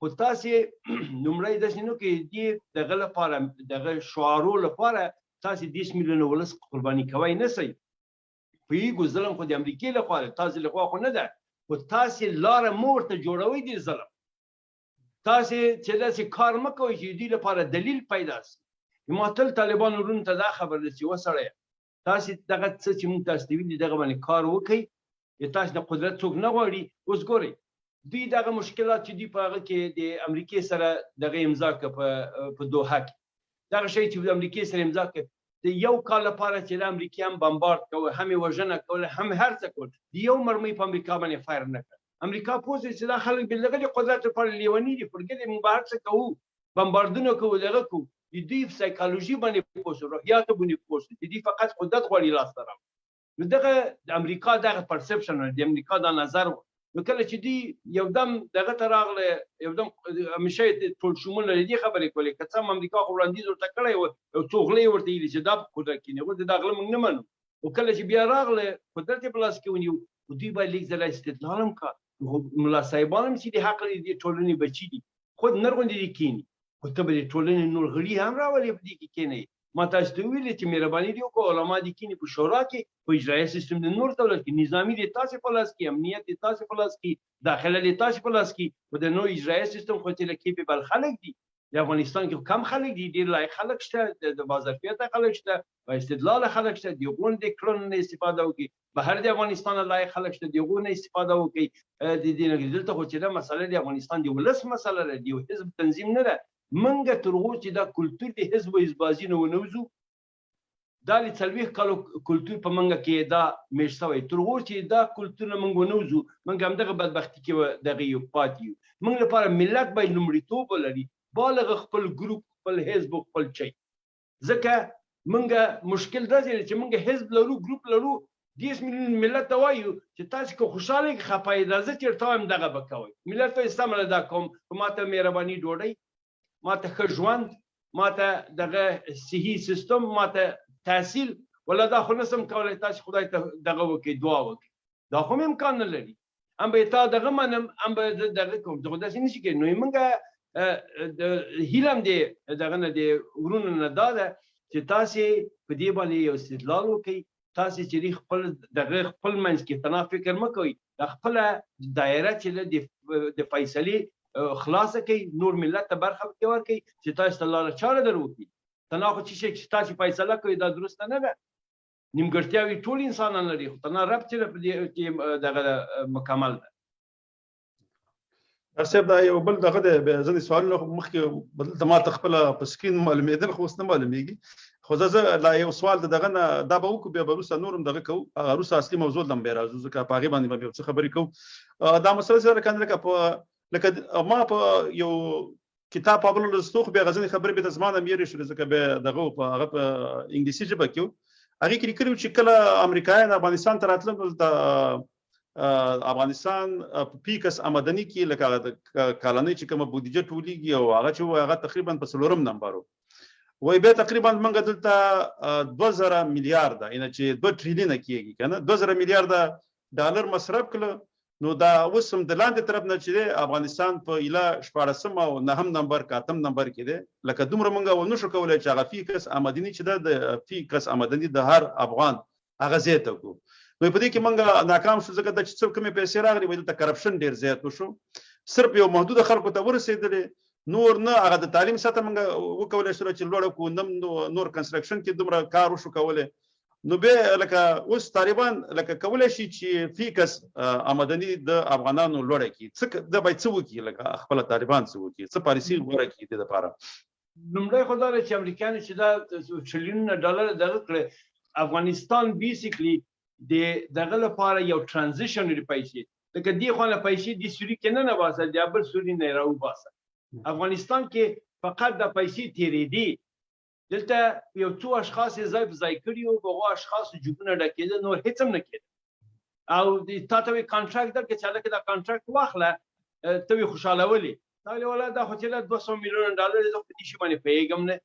خو تاسو لومړی داسې نه کوئ دې دغه لپاره دغه شعارو لپاره تاسو 10 میلیونه ولس قرباني کوئ نه سئ پوهېږو ظلم خو د امریکې لخوا ده تاسو لخوا خو نه ده خو تاسو لاره مو ورته جوړوئ د ظلم تاسو چې داسې کار مه کوئ چې دې لپاره دلیل پیدا شي ما تل طالبان ورونو ته دا خبر ده چې وسړیه تاسو دغه څه چې موږ تاسو ته ویلي دغه باندې کار وکړئ تاسو د قدرت څوک نه غواړي اوس ګورئ دوی دغه مشکلات چې دوی په هغه کې د امریکې سره دغه امضا کړه په دوحه کې دغه شی چې د امریکې سره امضا کړه د یو کال لپاره چې د امریکې هم بمبارد کوله هم یې وژنه کوله هم هر څه کول د یو مرمۍ په امریکا باندې فایر نه کړه امریکا پوه شو چې دا خلک د دغه قدرت لپاره لیوني دي فرګې موږ به هر څه کوو بمباردونه کوو دغه کوو د دوی سایکالوژي باندې پوه شو روحیاتو باندې پوه شو چې دوی فقط قدرت غواړي لاسته راوړي نو دغه د امریکا دغه پرسپشن د امریکا دا نظر نو کله چې دوی یو دم دغه ته راغله یو دم همیشه ټول شموله دې خبرې کولې که څه هم امریکا خو وړاندیز ورته کړی و یو څو غلې ورته ویلي چې دا په قدرت کې نه غواړي دا غله موږ نه منو خو کله چې بیا راغله قدرت یې په لاس کې ونیو دوی باید لږ ځله استدلال هم کړه ملا صاحبان هم چې د حق د ټولنې بچي دي خود نه غوندې دي کینی خو ته به د ټولنې نور غړي هم راولې په دې کې کینئ ما تاسو ته ویلي چې مهرباني دې وکړه علما دې کینی په شورا کې په اجرایه سیستم د نور دولت کې نظامي د تاسو په لاس کې امنیت د تاسو په لاس کې داخله د تاسو په لاس کې او د نو اجرایه سیستم خو چې لکه په بل خلک دي د افغانستان کې کم خلک دي ډېر لایق خلک شته د بازارفیت خلک شته او استدلال خلک شته د غون د کړنو نه استفاده وکړي بهر د افغانستان لایق خلک شته د غون نه استفاده وکړي د دې نه دلته خو چې دا مسله د افغانستان د ولس مسله ده د حزب تنظیم نه ده منګه ترغو چې دا کلتور د حزب او حزبازي نه ونوزو دا د 40 کالو کلتور په منګه کې دا مېش شوی ترغو چې دا کلتور نه منګ ونوزو منګه هم دغه بدبختی کې دغه یو پاتې یو منګ لپاره ملت باید لومړیتوب ولري بالغ خپل ګروپ خپل حزب خپل چي ځکه منګه مشکل دا چې منګه حزب لرو ګروپ لرو 10 میلیون ملت ته وایو چې تاسو کو خوشاله خپای راځي چې تاسو دغه وکوي ملت ته استعمال دا کوم ماته مهرباني ډوډۍ ماته ښه ژوند ماته دغه صحي سیستم ماته تحصیل ولا دا خو نسم کولای تاسو خدای ته دغه وکړي دعا وکړي دا خو امکان نه لري ام به تا دغه منم ام به دغه کوم دغه داسې نشي کېږي نو موږ د هیلم دی دغه نه دی ورونو نه دا ده چې تاسو په دې باندې یو استدلال وکړي تاسو چې خپل دغه خپل منځ کې تناف فکر مکوئ د خپل دایره چې د فیصلې خلاصه کوي نور ملت ته برخه ورکوي چې تاسو ته لاره چاره در وکړي تناخ چې تاسو فیصله کوي دا درسته نه ده نیمګړتیاوې ټول انسانان لري خو تنه رب چې دغه مکمل ده صاحب دا یو بل دغه د ځنې سوالونه مخکې بدل ما تخپل په سکرین معلومېدل خو نه معلومیږي خو زه لا یو سوال دغه نه دا به وکړو بیا به وروسته نورم دغه کوو هغه وروسته اصلي موضوع لم بیا راځو ځکه په هغې باندې به یو څه خبرې کوو دا مسله سره کنه لکه ما په یو کتاب په بل لوستو خو بیا غزنې خبرې به د زمانه میرې شو ځکه به دغه په هغه په انګلیسي ژبه کې هغه کې لیکلي چې کله امریکایان افغانستان ته راتلل نو د افغانستان پیکس آمدنی کې لکه کالنۍ چې کومه بودیجه ټولیږي او هغه چې هغه تقریبا په 4 نمبر وای به تقریبا موږ دلته 2000 میلیارډ یعنی چې 2 ټریلیون کېږي کنه 2000 میلیارډ ډالر مصرف کړل نو دا وسم د لاندې طرف نه چې افغانستان په اله 14 او 9 نمبر کاتم نمبر کې دی لکه دومره موږ ونه شو کولای چې هغه پیکس آمدنی چې د پیکس آمدنی د هر افغان هغه زیاته کو نو په دې کې موږ ناکام شو ځکه د چې څو کمې پیسې راغلي وایي د کرپشن ډیر زیات وشو صرف یو محدود خلکو ته ورسېدلې نور نه هغه د تعلیم سطح موږ وکولای شو چې لوړ کو نور کنستراکشن کې دومره کار وشو کولای نو به لکه اوس طالبان لکه کولای شي چې فیکس آمدنی د افغانانو لوړ کی څه د به څه وکي لکه خپل طالبان څه وکي څه پالیسي غوړه کی د لپاره لومړی خو دا چې امریکایان چې دا ټریلیون ډالر دغه کړ افغانستان بیسیکلی دغه لپاره یو ترانزیشنري پیسې لکه دی خو نه پیسې د سوري کې نه واسه د بل سوري نه راو باسه افغانستان کې فقط د پیسې تیرې دي دلته یو څو اشخاص ځای په ځای کړي او هغه اشخاص جوبونه ډکېده نور هیڅ هم نه کېده او د تاسو کانټراکټ درکې چې لکه دا کانټراکټ واخله ته خوشاله ولې دا ولا دا خو چې 200 میلیون ډالر د دې شي باندې پیغام نه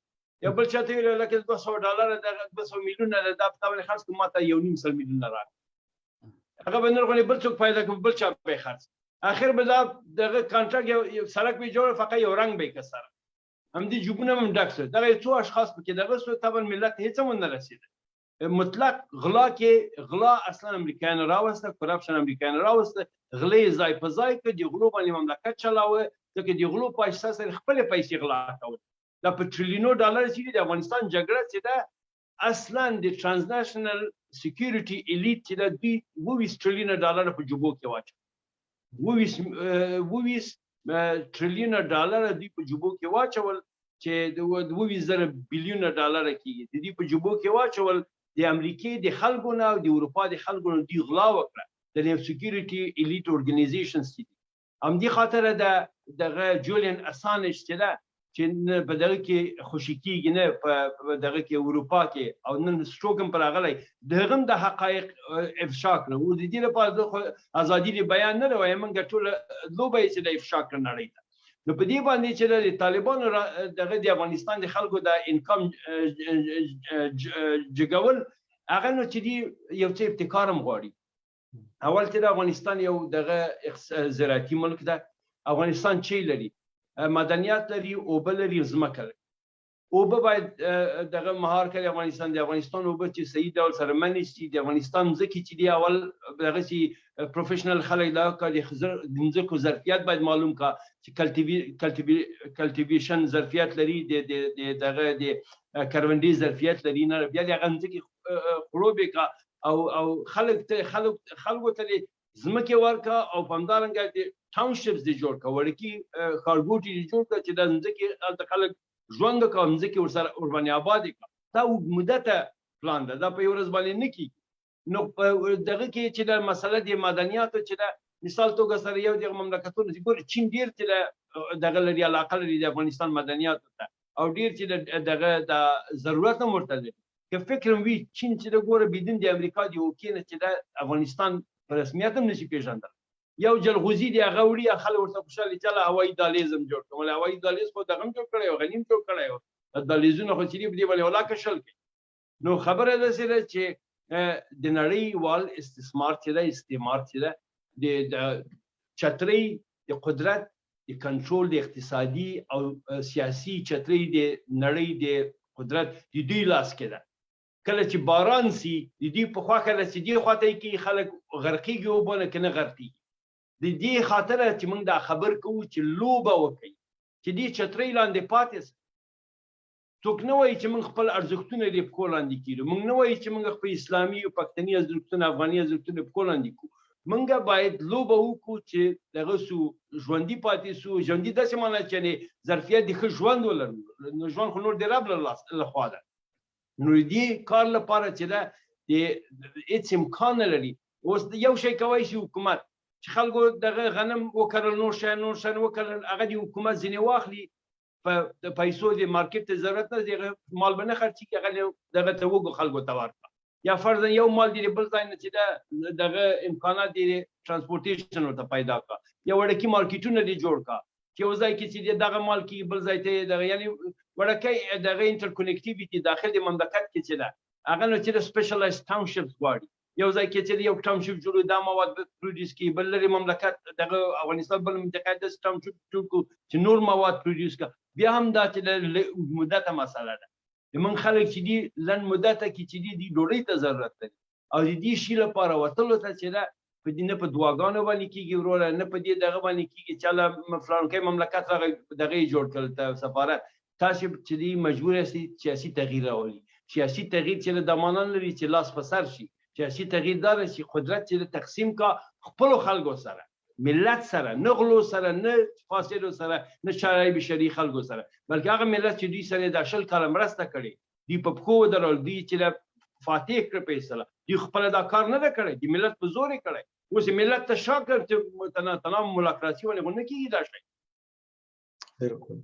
یو بل چاته ویل لکه 200 ډالر د 200 میلیون د تاسو خرڅ کوم ماته 1.5 میلیون راځي هغه به نور غوړي بل څوک پیدا کوم بل چا به خرڅ اخر به دا دغه کانټراکټ یو سړک به جوړ فقط یو رنگ به کسر هم دي جوبونه هم ډکسه دغه څو اشخاص پکې دغه څو طبعا ملت هیڅ هم نه رسید مطلق غلا کې غلا اصلا امریکایان راوسته کرپشن امریکایان راوسته غلې ځای په ځای کې د غلو باندې مملکت چلاوه ځکه د غلو په اساس خپل پیسې غلا کول دا په ټریلیونو ډالر چې د افغانستان جګړه چې دا اصلا د ترانزنیشنل سکیورټي الیټ چې د 20 ټریلیون ډالر په جوبو کې واچو 20 ټریلیون ډالر د په جوبو کې واچول چې د 20 بلیون ډالر کېږي د دې په جوبو کې واچول د امریکای د خلکو نه او د اروپا د خلکو نه دی غلا وکړه د سکیورټي الیټ اورګنایزیشنز دي هم دي خاطر دغه جولین اسانج چې دا چې په دغه کې خوشی کېږي نه په دغه کې اروپا کې او نن سټروګم پر غلې دغه د حقایق افشا کړو د دې لپاره د ازادي بیان نه وای موږ ټول لوبې چې د افشا کړنړې نو په دې باندې چې د طالبانو دغه د افغانستان د خلکو د انکم جګول هغه نو چې دی یو څه ابتکارم غواړي اول چې د افغانستان یو دغه زراعتي ملک ده افغانستان چې لري مدنیات لري او بل لري ځمکه لري او به باید دغه مهار کړي افغانستان د افغانستان او به چې صحیح ډول سره منشي د افغانستان ځکه چې دی اول دغه چې پروفیشنل خلک دا کوي د ځمکو ظرفیت باید معلوم کا چې کلټیویشن ظرفیت لري د دغه د کروندې ظرفیت لري نه بیا د ځمکې خړوبې کا او خلک ته ځمکې ورکا او پمدارنګ د ټاونشپس دی جوړ کا ورکی خارګوټي دی جوړ کا چې د ځمکې خلک ژوند کوم ځکه ورسره اورباني آباد کا دا مدته پلان ده دا په یو ورځ باندې نه کی نو دغه کې چې د مسله د مدنیاتو چې د مثال توګه سره یو د مملکتونو چې ګور چین ډیر چې دغه لري علاقه لري د افغانستان مدنیاتو ته او ډیر چې دغه د ضرورت هم ورته لري که فکر وي چین چې د ګوره بدون د امریکا دی وکینه چې د افغانستان په رسمیت هم نشي پیژندل یو جلغوزي دی هغه وړي خلک ورته خوشاله چاله هوایي دهلیز هم جوړ کړل هوایي دهلیز خو دغه جوړ کړی او غنیم جوړ کړی او دهلیزونه خو چې دی باندې ولا کشل نو خبره داسې ده چې د نړیوال استثمار چې ده استعمار چې ده د چترۍ د قدرت د کنټرول د اقتصادي او سیاسي چترۍ د نړۍ د قدرت د دوی لاس کې ده. کله چې باران سي د دې په خوا کله چې دې خواته کې خلک غرقېږي اوبه نه کنه غرقېږي. د دې خاطره چې موږ دا خبر کوو چې لوبه وکړي چې دې چترۍ لاندې پاتې سي. څوک نه وایي چې موږ خپل ارزښتونه دې پښو لاندې کړو، موږ نه وایي چې موږ خپل اسلامي او پښتني ارزښتونه افغاني ارزښتونه پښو لاندې کړو. موږ باید لوبه وکړو چې دغه سو ژوندي پاتې سو. ژوندي داسې معنی چې ظرفیت د ښه ژوند ولرو، نو ژوند خو نور د رب له خوا ده. نو دې کار لپاره چې ده د هېڅ امکان نه لري. اوس یو شی کولی شي حکومت چې خلکو دغه غنم وکرل، نور شیان وکرل، هغه د حکومت ځینې واخلي، په پیسو د مارکیټ ته ضرورت نه دی، مال به نه خرڅېږي، هغه دغه ته وږو خلکو ته ورکړه. یا فرضاً یو مال دی بل ځای نه چې ده دغه امکانات د ټرانسپورټیشن ورته پیدا کړه، یا وړکي مارکیټونه دې جوړ کړه چې یو ځای کې چې دغه مال کې بل ځای ته دغه یعنې وړکی دغه انټرکنیکټیویټي داخل د مملکت کې چې ده هغه نو چې د سپیشلایز ټاونشپس غواړي. یو ځای کې چې یو ټاونشپ جوړوي دا مواد پروډیوس کړي، بل لرې مملکت دغه افغانستان بل منطقه داسې ټاونشپ جوړ کړو چې نور مواد پروډیوس کړه. بیا هم دا چې د مدته مسله ده. موږ خلک چې دي لنډ مدته کې چې دي ډوډۍ ته ضرورت لري او د دې شي لپاره وتلو ته چې ده په دې نه په دعاګانو باندې کېږي وروره، نه په دې دغه باندې کېږي چې الله فلانکی مملکت راغی دغه یې جوړ کړل سفارت. تاسو چې دي مجبور یاستئ سیاسي تغییر راولي. سیاسي تغییر چې دا معنا نه لري چې لاس په سر شي. سیاسي تغییر دا دی چې قدرت چې تقسیم کا خپلو خلکو سره، ملت سره، نه غلو سره، نه فاسدو سره، نه شرعي بشري خلکو سره، بلکې هغه ملت چې دوی سره د 20 کاله مرسته کړې، دوی په پښو ودرول، دوی چې فاتح کړ فیصله، دوی خپل دا کار نه ده کړی، د ملت په زور یې کړی. اوس ملت ته شا کړ چې تنام ملاقاتي ونه نه کېږي دا شی. بالکل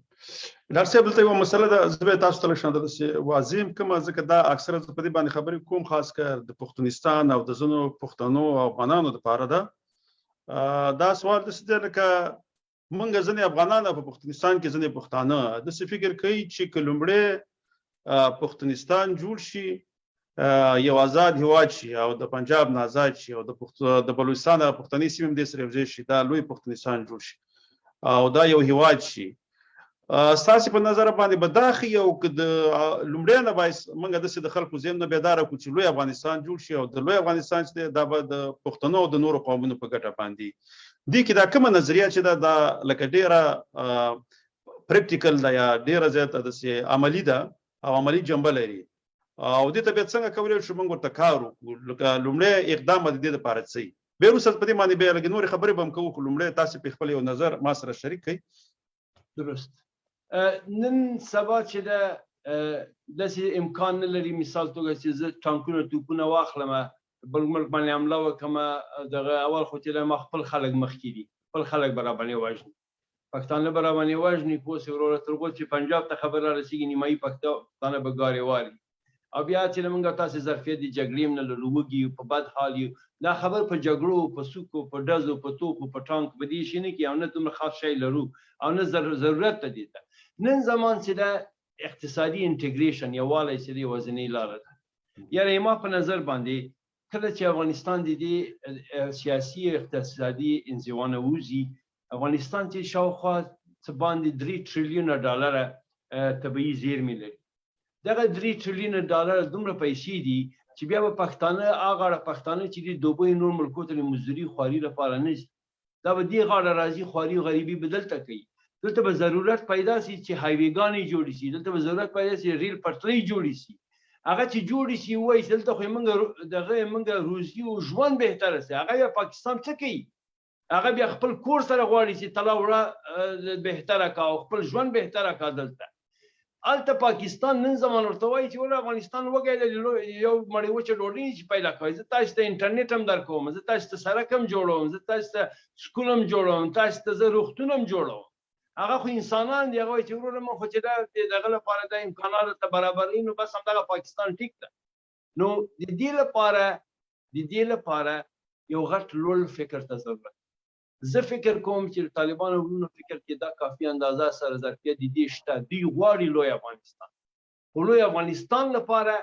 ډاکټر صاحب دلته یو مسله ده، زه به تاسو ته لږ داسې واضح کوم، ځکه دا اکثره زه په دې باندې خبرې کوم خاص کر د پښتونستان او د ځینو پښتنو او افغانانو دپاره ده. دا سوال داسې دی لکه موږ ځینې افغانان په پښتونستان کې ځینې پښتانه داسې فکر کوي چې که لومړی پښتونستان جوړ شي، یو آزاد هیواد شي او د پنجاب نه آزاد شي او د بلوچستان او پښتني سیمې هم دې سره یو ځای شي، دا لوی پښتونستان جوړ شي او دا یو هیواد شي، ستاسې په نظر باندې به دا ښه او که د لومړی نه باید موږ داسې د خلکو ذهن نه بیداره کړو چې لوی افغانستان جوړ شي او د لوی افغانستان چې دی دا به د پښتنو او د نورو قومونو په ګټه باندې. دې کې دا کومه نظریه چې ده دا لکه ډېره پریکټیکل ده یا ډېره زیاته داسې عملي ده او عملي جنبه لري او دې ته بیا څنګه کولی شو موږ ورته کار وکړو؟ لکه لومړی اقدام به د دې دپاره څه وي؟ بیا وروسته په دې باندې بیا لږې نورې خبرې به هم کوو، خو لومړی تاسې په خپل یو نظر ما سره شریک کړئ. درست. نن سبا چې ده داسې امکان نه لري مثال توګه چې زه ټانکونه توپونه واخلم بل ملک باندې حمله وکړم، دغه اول خو چې ما خپل خلک مخکې دي، خپل خلک به راباندې وژني، پښتانه به راباندې وژني، پوه شوې وروره، تر هغو چې پنجاب ته خبر رارسېږي نیمایي پښتانه به ګارې والي او بیا چې موږ تاسې ظرفیت د جګړې هم نه لرو، وږي یو، په بد حال یو. دا خبر په جګړو، په سوکو، په ډزو، په توپو، په ټانک په دې شي نه کې او نه دومره خاص شی لرو او نه ضرورت ته دې ته. نن زمان چې ده اقتصادي انټیګریشن یووالی چې دی یوازینۍ لاره ده. یعنې ما په نظر باندې کله چې افغانستان د دې سیاسي اقتصادي انزوا نه وځي، افغانستان چې شاوخوا څه باندې 3 تریلیونه ډالره طبیعي زیرمې لري. دغه 3 تریلیونه ډالر دومره پیسې دي چې بیا به پښتانه هغه پښتانه چې دي دوبۍ نور ملکو ته د مزدوري خواري لپاره نه ځي، دا به دې غاړه راځي خواري او غریبي به دلته کوي. دلته به ضرورت پیدا شي چې هایویګانې جوړې شي، دلته به ضرورت پیدا شي ریل پټلۍ جوړې شي. هغه چې جوړې شي وایي دلته خو موږ روزي او ژوند بهتره شي. هغه بیا پاکستان څه کوي؟ هغه بیا خپل کور سره غواړي چې تلا وړه بهتره کا او خپل ژوند بهتره کا. دلته الته پاکستان نن زمان ورته وایي چې ول افغانستان وګی یو مړی وچه ډوډۍ چې پیدا کوي، زه تاسو ته انټرنیټ هم درکوم، زه تاسو ته سړک هم جوړوم، زه تاسو ته سکول هم جوړوم، تاسو ته زه روغتون هم جوړوم. هغه خو انسانان دی، هغه وایي چې وروره ما خو چې دغه لپاره د امکاناتو ته برابرې نو بس همدغه پاکستان ټیک ده. نو د دې لپاره یو غټ لوړ فکر ته ضرورت. زه فکر کوم چې طالبانو ورونو فکر کې دا کافي اندازه سره ظرفیت دي شته، دوی غواړي لوی افغانستان. خو لوی افغانستان لپاره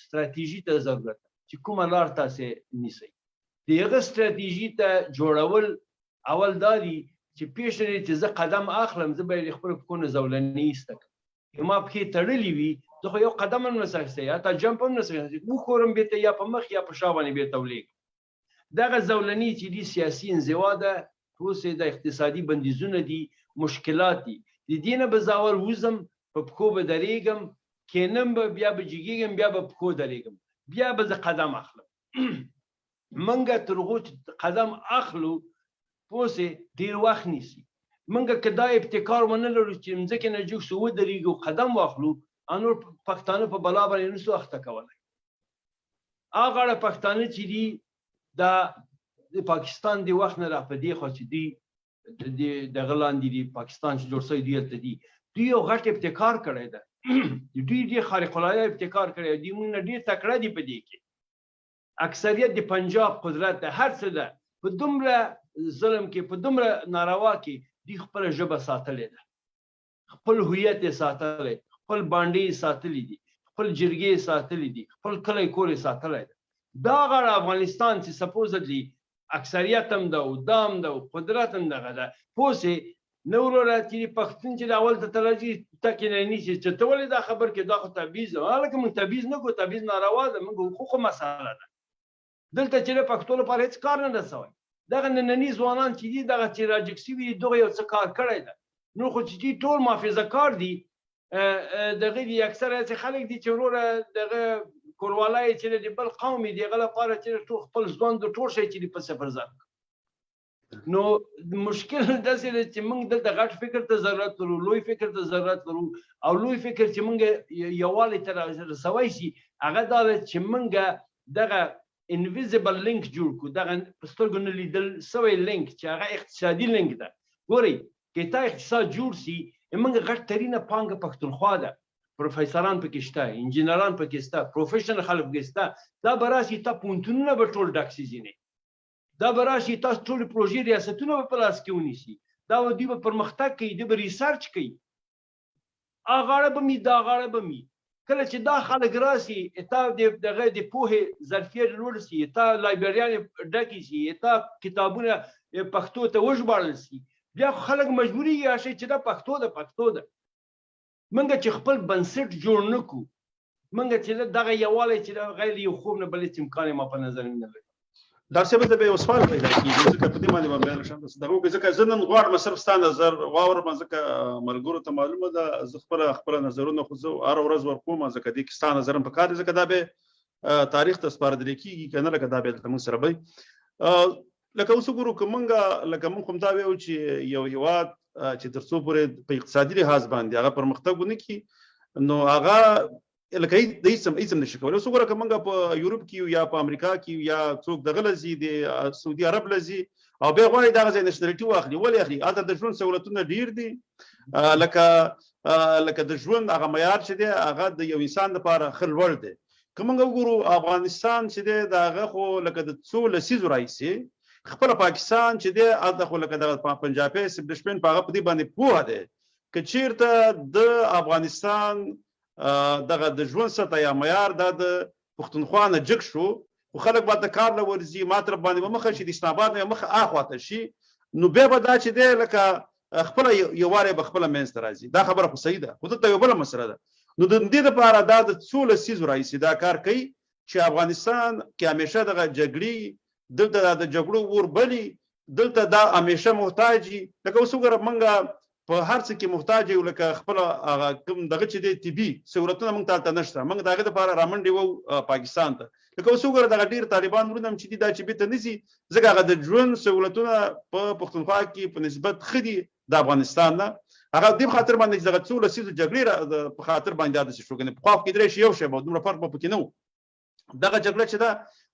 ستراتیژي ته ضرورت چې کومه لار تاسې نیسئ د هغه ستراتیژي ته جوړول اول دا دي چې پیش لري چې زه قدم اخلم زه باید خپل پښو نه زولنې ایسته کړم ما پښې تړلې وي زه خو یو قدم هم نشم اخیستی حتی جمپ هم نشم اخیستی وښورم بېرته یا په مخ یا په شا باندې بېرته ولېږم دغه زولنې چې دي سیاسي انزوا ده اوس د اقتصادي بندیزونه دي مشکلات دي د دې نه به زه اول وځم په پښو به درېږم کینم به بیا به جګېږم بیا به پښو درېږم بیا به زه قدم اخلم منګه تر هغو چې قدم اخلو پوسې ډېر وخت نیسي منګه که دا ابتکار ونه لرو چې مځکې نه جګ شو ودرېږو قدم واخلو نور پښتانه په بلا باندې نشو اخته کولی هغه اړه پښتانه چې دي دا د پاکستان د وخت نه را په دې خوا چې دي دغه لاندې دي پاکستان چې جوړ شوی دي هلته دي دوی یو غټ ابتکار کړی ده دوی ډېر خارق العاده ابتکار کړی دوی موږ نه ډېر تکړه دي په دې کې اکثریت د پنجاب قدرت ده هر څه ده په دومره ظلم کې په دومره ناروا کې دوی خپله ژبه ساتلې ده خپل هویت یې ساتلی خپل بانډې یې ساتلي دي خپل جرګې یې ساتلي دي خپل کلی کور یې ساتلی ده دا غړ افغانستان چې سپوزلی اکثریت هم ده او دام ده او قدرت هم دغه ده پوسې نه وروره چې پښتون چې د اول ته ترجیح ټکې نه نیسي چې ته ولې دا خبر کې دا خو تبعیض ده هلکه موږ تبعیض نه کوو تبعیض ناروا ده موږ حقوقو مسله ده دلته چې د پښتو لپاره هېڅ کار نه ده سوی دغه ننني ځوانان چې دي دغه چې راجګ شوي دي دغه یو څه کار کړی ده نو خو چې دي ټول محافظه کار دي دغه دي اکثره هسې خلک دي چې وروره دغه کوروالی چې د بل قوم دي هغه لپاره چې ټول خپل ځوان د ټول شی چې دي په صفر ضرب نو مشکل داسې دی چې موږ دلته غټ فکر ته ضرورت لرو لوی فکر ته ضرورت لرو او لوی فکر چې موږ یووالي ته رسوی شي هغه دا ده چې موږ دغه انویزیبل لینک جوړ کړو دغه په سترګو نه لیدل سوی لینک چې هغه اقتصادي لینک ده ګورئ که تا اقتصاد جوړ سي موږ غټ ترینه پانګه پښتونخوا ده پروفیسران پکې شته انجینران پکې شته پروفیشنل خلک پکې شته دا به راشي تا پوهنتونونه به ټول ډک شي ځینې دا به راشي تاسو ټولې پروژې ریاستونه به په لاس کې ونیسي دا به دوی به پرمختګ کوي دوی به ریسرچ کوي هغه اړه به مي دا غاړه به مي کله چې دا خلک راسي تا دغه د پوهې ظرفیت لوړ سي تا لایبرریان ډکې شي تا کتابونه پښتو ته وژباړل سي بیا خلک مجبورېږي راشي چې دا پښتو ده موږ چې خپل بنسټ جوړ نه کړو موږ چې دغه یووالی چې غیر یو خوب نه بل هېڅ امکان یې ما په نظر نه لري ډاکټر صاحب ته به یو سوال پیدا کېږي ځکه په دې باندې به بیان شم دغه ځکه زه نن غواړم صرف ستا نظر واورم ځکه ملګرو ته معلومه ده زه خپله نظرونه خو زه هره ورځ ورکوم ځکه دې کې ستا نظر هم پکار دی ځکه دا به تاریخ ته سپارل کېږي که نه لکه دا به دلته موږ سره به لکه اوس وګورو که موږ هم دا وایو چې یو هېواد چې تر څو پورې په اقتصادي لحاظ باندې هغه پرمختګ ونه کړي نو هغه لکه هیڅ هم نشي کولی اوس وګوره که موږ په یورپ کې یو یا په امریکا کې یو یا څوک دغه له ځي د سعودي عرب له ځي او بیا غواړي دغه ځای نشنلټي واخلي ولې اخلي هلته د ژوند سهولتونه ډېر دي لکه د ژوند هغه معیار چې دی هغه د یو انسان لپاره ښه لوړ دی که موږ وګورو افغانستان چې دی د هغه خو لکه د څو لسیزو راهیسې خپل پاکستان چې دی هلته خو لکه دغه پنجابي سبډشمن په هغه په دې باندې پوهه دی که چیرته د افغانستان دغه د ژوند سطح یا معیار دا د پښتونخوا نه جګ شو خو خلک به د کار له ورځي ما طرف باندې به مخه شي د اسلام آباد نه مخه اخواته شي نو بیا به دا چې دی لکه خپله یووالی به خپله منځته راځي دا خبره خو صحیح ده خو دلته یو بله مسله ده نو د دې لپاره دا د څو لسیزو راهیسې دا کار کوي چې افغانستان کې همیشه دغه جګړې دلته د جګړو اور بلي دلته دا همیشه محتاجي لکه اوس وګوره موږ په هر څه کې محتاج یو لکه خپله هغه کوم دغه چې دی طبي سهولتونه موږ ته هلته نشته موږ د هغې دپاره رامنډې وو پاکستان ته لکه اوس وګوره دغه ډېر طالبان وروڼه هم چې دي دا چې بېرته نه ځي ځکه هغه د ژوند سهولتونه په پښتونخوا کې په نسبت ښه دي د افغانستان نه هغه دې په خاطر باندې چې دغه څو لسیزو جګړې په خاطر باندې دا داسې شو کنې پخوا خو کېدلی شي یو شی به دومره فرق به پکې نه و دغه جګړه چې ده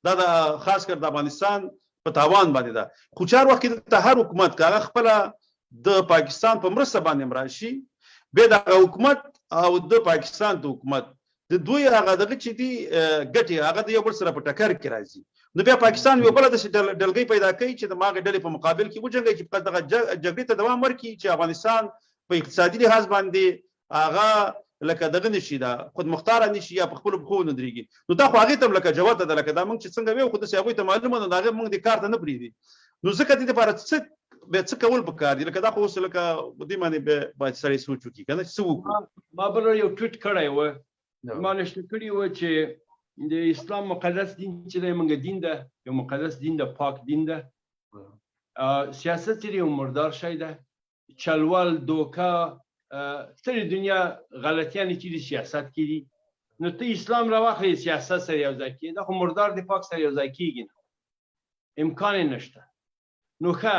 دا د خاص کر د افغانستان په تاوان باندې ده خو چار وخت کې دلته هر حکومت که هغه خپله د پاکستان په مرسته باندې راشي بیا د حکومت او د پاکستان د حکومت د دوی هغه دغه چې دي ګټې هغه د یو بل سره په ټکر کې راځي نو بیا پاکستان یو بله داسې ډلګۍ پیدا کوي چې د هغې ډلې په مقابل کې وجنګوي چې دغه جګړې ته دوام ورکړي چې افغانستان په اقتصادي لحاظ باندې هغه لکه دغه نشي دا خود مختار نشي یا په خپل بخو نه درېږي نو دا خو هغه ته لکه جواب ده لکه دا موږ چې څنګه ویو خو د هغه ته معلومه ده هغه موږ د کار ته نه پریدي نو ځکه دې لپاره څه به څه کول پکار دي لکه دا خو اوس لکه دې باندې به باید سړی سوچ وکړي کنه څه وکړو ما بل یو ټویټ کړی و ما نشته کړی و چې د اسلام مقدس دین چې دی موږ دین ده یو مقدس دین ده پاک دین ده سیاست چې یو مردار شی ده چلول دوکا ټولې دنیا غلطیانې چې دي سیاست کې دي نو ته اسلام راواخلې سیاست سره یو ځای کېږي دا خو مردار د پاک سره یو ځای کېږي نه امکان یې نشته نو ښه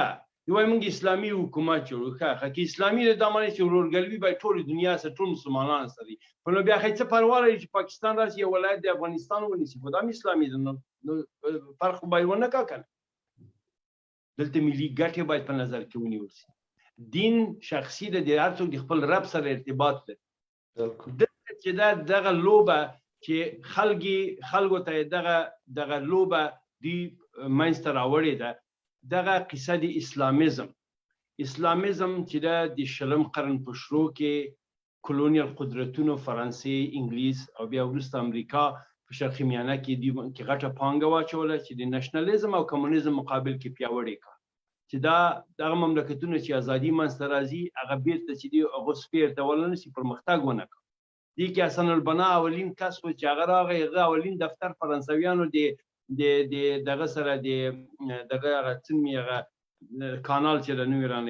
یو موږ اسلامي حکومت جوړو ښه که اسلامي د دا معنی چې ورورګلوي به ټولې دنیا سره ټول مسلمانان سره وي خو نو بیا څه پروا لري چې پاکستان راشي یو ولایت د افغانستان ونیسي خو دا هم اسلامي ده نو فرق به یې ونه کړه کنه دلته ملي ګټې باید په نظر کې ونیول شي دین شخصي ده د هر څوک د خپل رب سره ارتباط ده دلته چې دا دغه لوبه چې خلکو ته دغه لوبه دوی منځته راوړې ده دغه قصه د اسلامزم چې د 20 قرن په شروع کې کولونیل قدرتونو فرانسې انګلیس او بیا وروسته امریکا په شرقي میانه کې غټه پانګه واچوله چې د نشنلیزم او کمونیزم مقابل کې پیاوړې کړه چې دغه مملکتونه چې ازادي منځته راځي هغه بیرته چې دی هغه سپیر ته ولنسي پرمختګ ونه کړ دې کې حسن البنا اولین کس و چې هغه راغی هغه اولین دفتر فرانسویانو د دغه سره دغه څنګه هغه کانال چې د نو ایران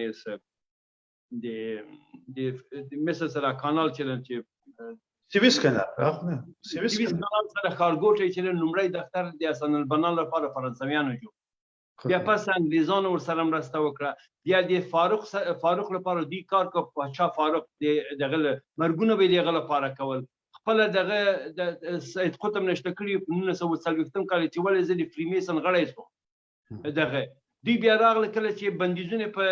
د مصر سره کانال چې سویس کانال سویس کانال سره کارګوټي چې لومړی دفتر د حسن البنا لپاره فرانسویانو جوړ بیا پس انګلیزانو ورسره مرسته وکړه بیا د فاروق لپاره دوی کار کو پاچا فاروق دغه مرګونه به دغه لپاره کول خپل دغه د سید قطب نشته کړی په 1940 کال چې ولې زه د فریمیسن غړی شوم دغه دوی بیا راغله کله چې بندیزونه په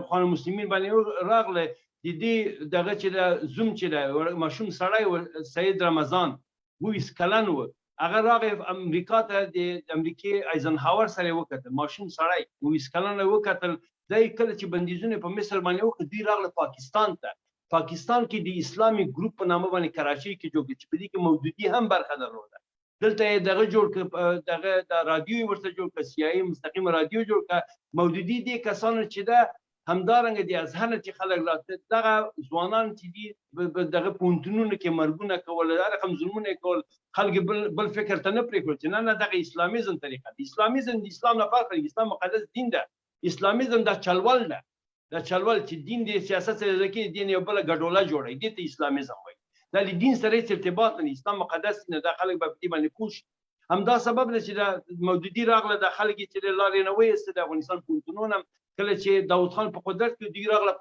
اخوان المسلمین باندې راغله د دې دغه چې د زوم چې د ماشوم سړی سید رمضان 20 کلن و هغه راغی امریکا ته د امریکای ایزنهاور سره وکتل ماشوم سړی 20 کلن وکتل دای کله چې بندیزونه په مصر باندې وکړ دوی راغله پاکستان کې د اسلامي ګروپ په نامه باندې کراچۍ کې جوړ چې په دې کې مودودي هم برخه درلوده دلته دغه جوړ دغه د رادیو ورته جوړ ک سیاسي مستقیم رادیو جوړ ک مودودي دي کسانو چې دا همدارنګه د ازهر چې خلک راته دغه ځوانان چې دي دغه پونتونونو کې مرګونه کول دا رقم ظلمونه کول خلک بل فکر ته نه پرېږدي چې نه دغه اسلامیزم طریقه دی اسلامیزم د اسلام نه فرق لري اسلام مقدس دین ده اسلامیزم دا چلول ده دا چلول چې دین د سیاست سره ځکه دین یو بل ګډوله جوړي دي ته اسلامیزم وایي دا د دین سره ارتباط نه اسلام مقدس نه د خلک په دې باندې پوښ همدا سبب نه چې د مودودي راغله د خلک چې لارې نه وېست د افغانستان پونتونونه کله چې داود خان په قدرت کې دی راغله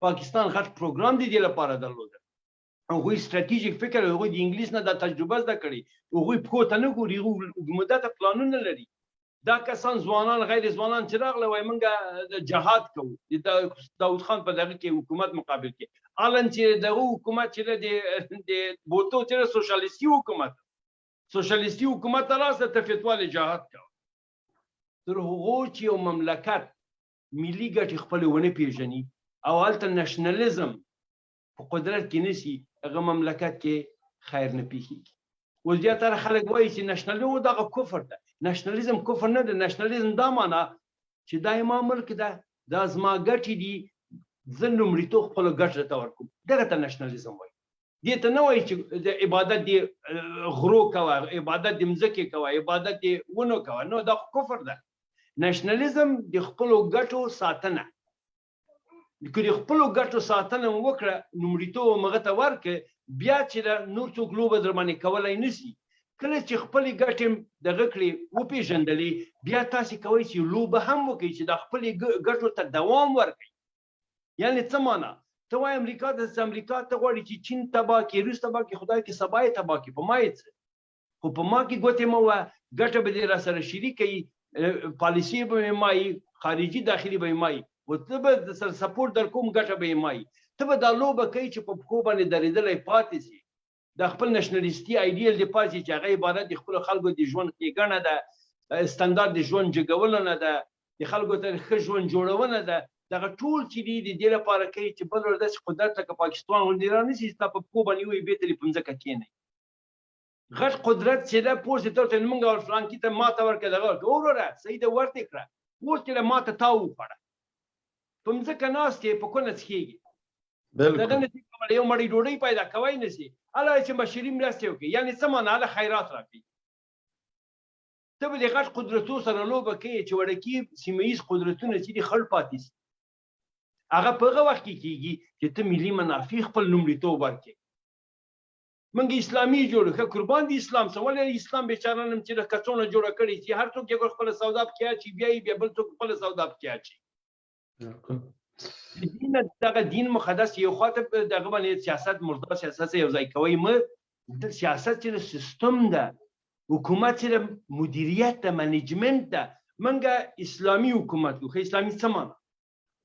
پاکستان غټ پروګرام دی لپاره درلود هغوی ستراتیژیک فکر هغوی د انګلیس نه د تجربه زده کړي هغوی په کوته نه ګوري هغوی مدته پلانونه لري دا کسان ځوانان غیر ځوانان چې راغله وای موږ جهاد کوو د داود خان په دغه کې حکومت مقابل کې الان چې دغه حکومت چې د بوتو چې سوشلیستي حکومت راځه تفتوال جهاد کوي تر هغه چې یو مملکت ملي ګټې خپل ونه پیژني او هلته نشنلیزم په قدرت کې نشي هغه مملکت کې خیر نه پیښیږي اوس زیاتره خلک وایي چې نشنلیزم دغه کفر ده نشنلیزم کفر نه ده نشنلیزم دا معنی چې دا زما ملک ده دا زما ګټې دي زه لومړیتوب خپلو ګټو ته ورکوم دغه ته نشنلیزم وایي دې ته نه وایي چې د عبادت د غرو کوه عبادت د مځکې کوه عبادت د ونو کوه نو دا کفر ده نشنلیزم د خپلو ګټو ساتنه که د خپلو ګټو ساتنه وکړه لومړیتوب هغه ته ورکړه بیا چې نور څوک لوبه در باندې کولی نشي کله چې خپلې ګټې دغه کړې وپېژندلې بیا تاسې کوئ چې لوبه هم وکړئ چې د خپلې ګټو ته دوام ورکړئ یعنې څه معنا ته وایې امریکا ته غواړي چې چین تباه کړي روس تباه کړي خدای کې سبا یې تباه کړي په ما یې څه خو په ما کې ګوتې مه وایه ګټه به دې راسره شریکه وي پالیسی به مای خارجي داخلي به مای او ته به سر سپورټ در کوم ګټه به مای ته به دا لوبه کوي چې په خو باندې درېدلې پاتې شي د خپل نشنلیستي ایډیل دی پاتې چې هغه عبارت د خپل خلکو د ژوند ښېګڼه ده استاندارد د ژوند جګول نه ده د خلکو ته ښه ژوند جوړونه ده دغه ټول چې دي د دې لپاره کوي چې بل ورځ داسې قدرت لکه پاکستان غوندې رانیسي ستا په پښو باندې ووایي بېرته دې په مځکه کښېنئ غټ قدرت چې ده پوس دې ته ورته موږ فلانکي ته ماته ورکړه دغه ورکړه وروره صحیح ده ورته کړه اوس چې له ماته تا وخوړه په مځکه ناست یې په کونه څښېږي دغه نه شي کولی یو مړۍ ډوډۍ پیدا کوی نه شي هله چې بشري مرستې وکړي یعنې څه معنا هله خیرات راکړي ته به د غټ قدرتو سره لوبه کوي چې وړکي سیمه ییز قدرتونه چې دي خړ پاتې شي هغه په هغه وخت کې کېږي چې ته ملي منافع خپل لومړیتوب ورکړې موږ اسلامي جوړ ښه قربان دي اسلام څه ولې اسلام بیچاره نم چې کڅوڼه جوړه کړې چې هر څوک یو خپله سودا پکې اچي بیا بل څوک خپله سودا پکې اچي دغه دین مقدس یو خواته دغه باندې سیاست مردار سیاست یو ځای کوي د سیاست چې سیستم ده حکومت چې مدیریت ده منیجمنت ده منګه اسلامي حکومت خو اسلامي څه معنی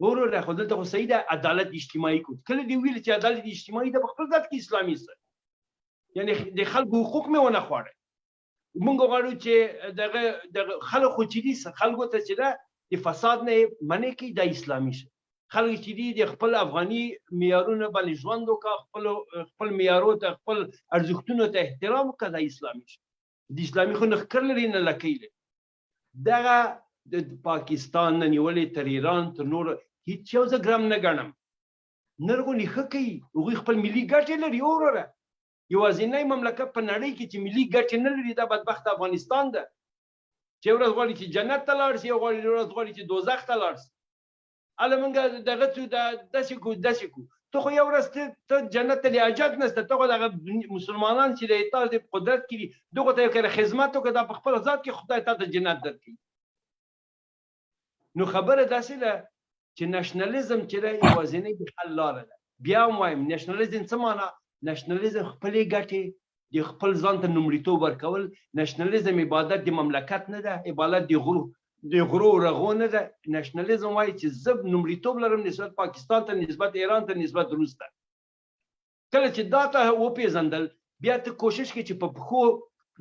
وروره خو دلته خو صحیح ده عدالت اجتماعي کو کله دی ویل چې عدالت اجتماعي ده په خپل ذات کې اسلامي څه یعنی د خلکو حقوق مې ونه خوړه موږ غواړو چې دغه خلک خو چې دي خلکو ته چې ده د فساد نه منې کوي د اسلامي شه خلک چې دي د خپل افغاني معیارونو باندې ژوند وکړه خپل معیارو ته خپل ارزښتونو ته احترام وکړه د اسلامي شه د اسلامي خو نښکر لري نه لکۍ لري دغه د پاکستان نه نیولې تر ایران تر نور هیڅ یو زه ګرام نه ګڼم نرغونې ښه کوي هغوی خپل ملي ګټې لري وروره یوازینی مملکت په نړۍ کې چې ملي ګټې نه لري دا بدبخت افغانستان ده چې ورځ غواړي چې جنت ته لاړ شي یو ورځ غواړي چې دوزخ ته لاړ شي هله موږ دغه څو داسې کو ته خو یو ورځ ته جنت ته حاجت نشته ته خو دغه مسلمانان چې د اطاعت قدرت کې دي دغو ته یو کله خدمت وکړه دا په خپل ذات کې خدای تا ته جنت درکړي نو خبره داسې ده چې نشنلیزم چې ده یوازینۍ د حل لاره ده بیا هم وایم نشنلیزم څه معنا نشنلیزم خپلې ګټې د خپل ځان ته لومړیتوب ورکول نشنلیزم عبادت د مملکت نه ده عبادت د غرو رغو نه ده نشنلیزم وایي چې زه لومړیتوب لرم نسبت پاکستان ته نسبت ایران ته نسبت روس ته کله چې دا ته وپېژندل بیا ته کوشش کوي چې په پښو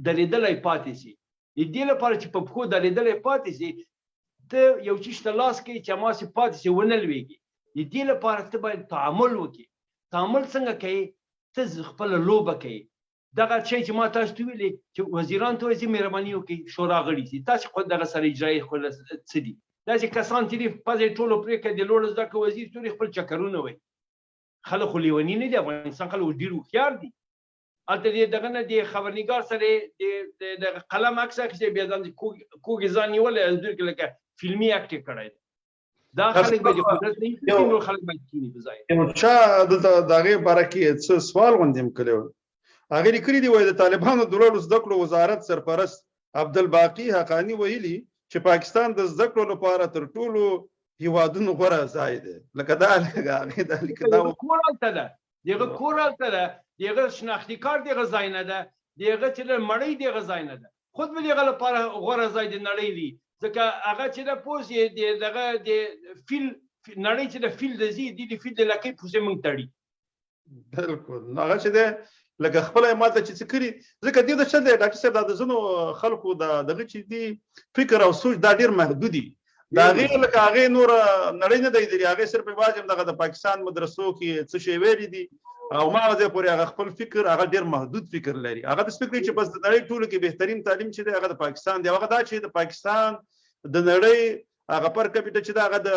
درېدلی پاتې شي د دې لپاره چې په پښو درېدلی پاتې شي ته یو چیز ته لاس کوي چې هماسې پاتې شي ونه لوېږي د دې لپاره ته باید تعامل وکړي تعامل څنګه کوي ته خپله لوبه کوي دغه شی چې ما تاسو ته ویلي چې وزیران ته وایي مهرباني وکړئ شورا غړي شي تاسې خو دغه سره اجرایي څه دي داسې کسان چې دي پزې ټولو پرېږده د لوړ زده کړه وزیر تورې خپل چکرونه وایي خلک خو لیوني نه دي افغانستان خلک ډېر هوښیار دي هلته دغه نه د خبرنګار سره د قلم عکس اخیستی بیا ځان کوږ ځان نیولی انځور کې لکه فلمي اکټ یې کړی دی دا خلک به د قدرت نه وي نور خلک باید کښېني په ځای یو چا دلته د هغې باره کې څه سوال غوندې هم کړی و هغې لیکلي دي وایي د طالبانو د لوړو زده کړو وزارت سرپرست عبدالباقي حقاني ویلي چې پاکستان د زده کړو لپاره تر ټولو هیوادونو غوره ځای دی لکه دا هغې دا لیکل کور هلته ده دغه کور هلته ده دغه شناختي کارت دغه ځای نه ده دغه چې مړۍ دغه ځای نه ده خود به دغه لپاره غوره ځای د نړۍ دی ځکه هغه چې ده پوس یې دغه د فیل نړۍ چې د فیل د ځي د فیل د لکۍ پوسې موږ تړي بالکل هغه چې ده لکه خپله یې ماته چې څه کړي ځکه دې د څه دی ډاکټر صاحب دا د ځینو خلکو دغه چې دي فکر او سوچ دا ډېر محدود دي د هغې لکه هغې نوره نړۍ نه دی لیدلې هغې صرف یوازې دغه د پاکستان مدرسو کې څه شی ویلي دي او ما ځای پورې هغه خپل فکر هغه ډېر محدود فکر لري هغه د فکر چې بس د نړۍ ټولو کې بهترین تعلیم چې دی هغه د پاکستان دی هغه دا چې د پاکستان د نړۍ هغه پر کپیټه چې دا هغه د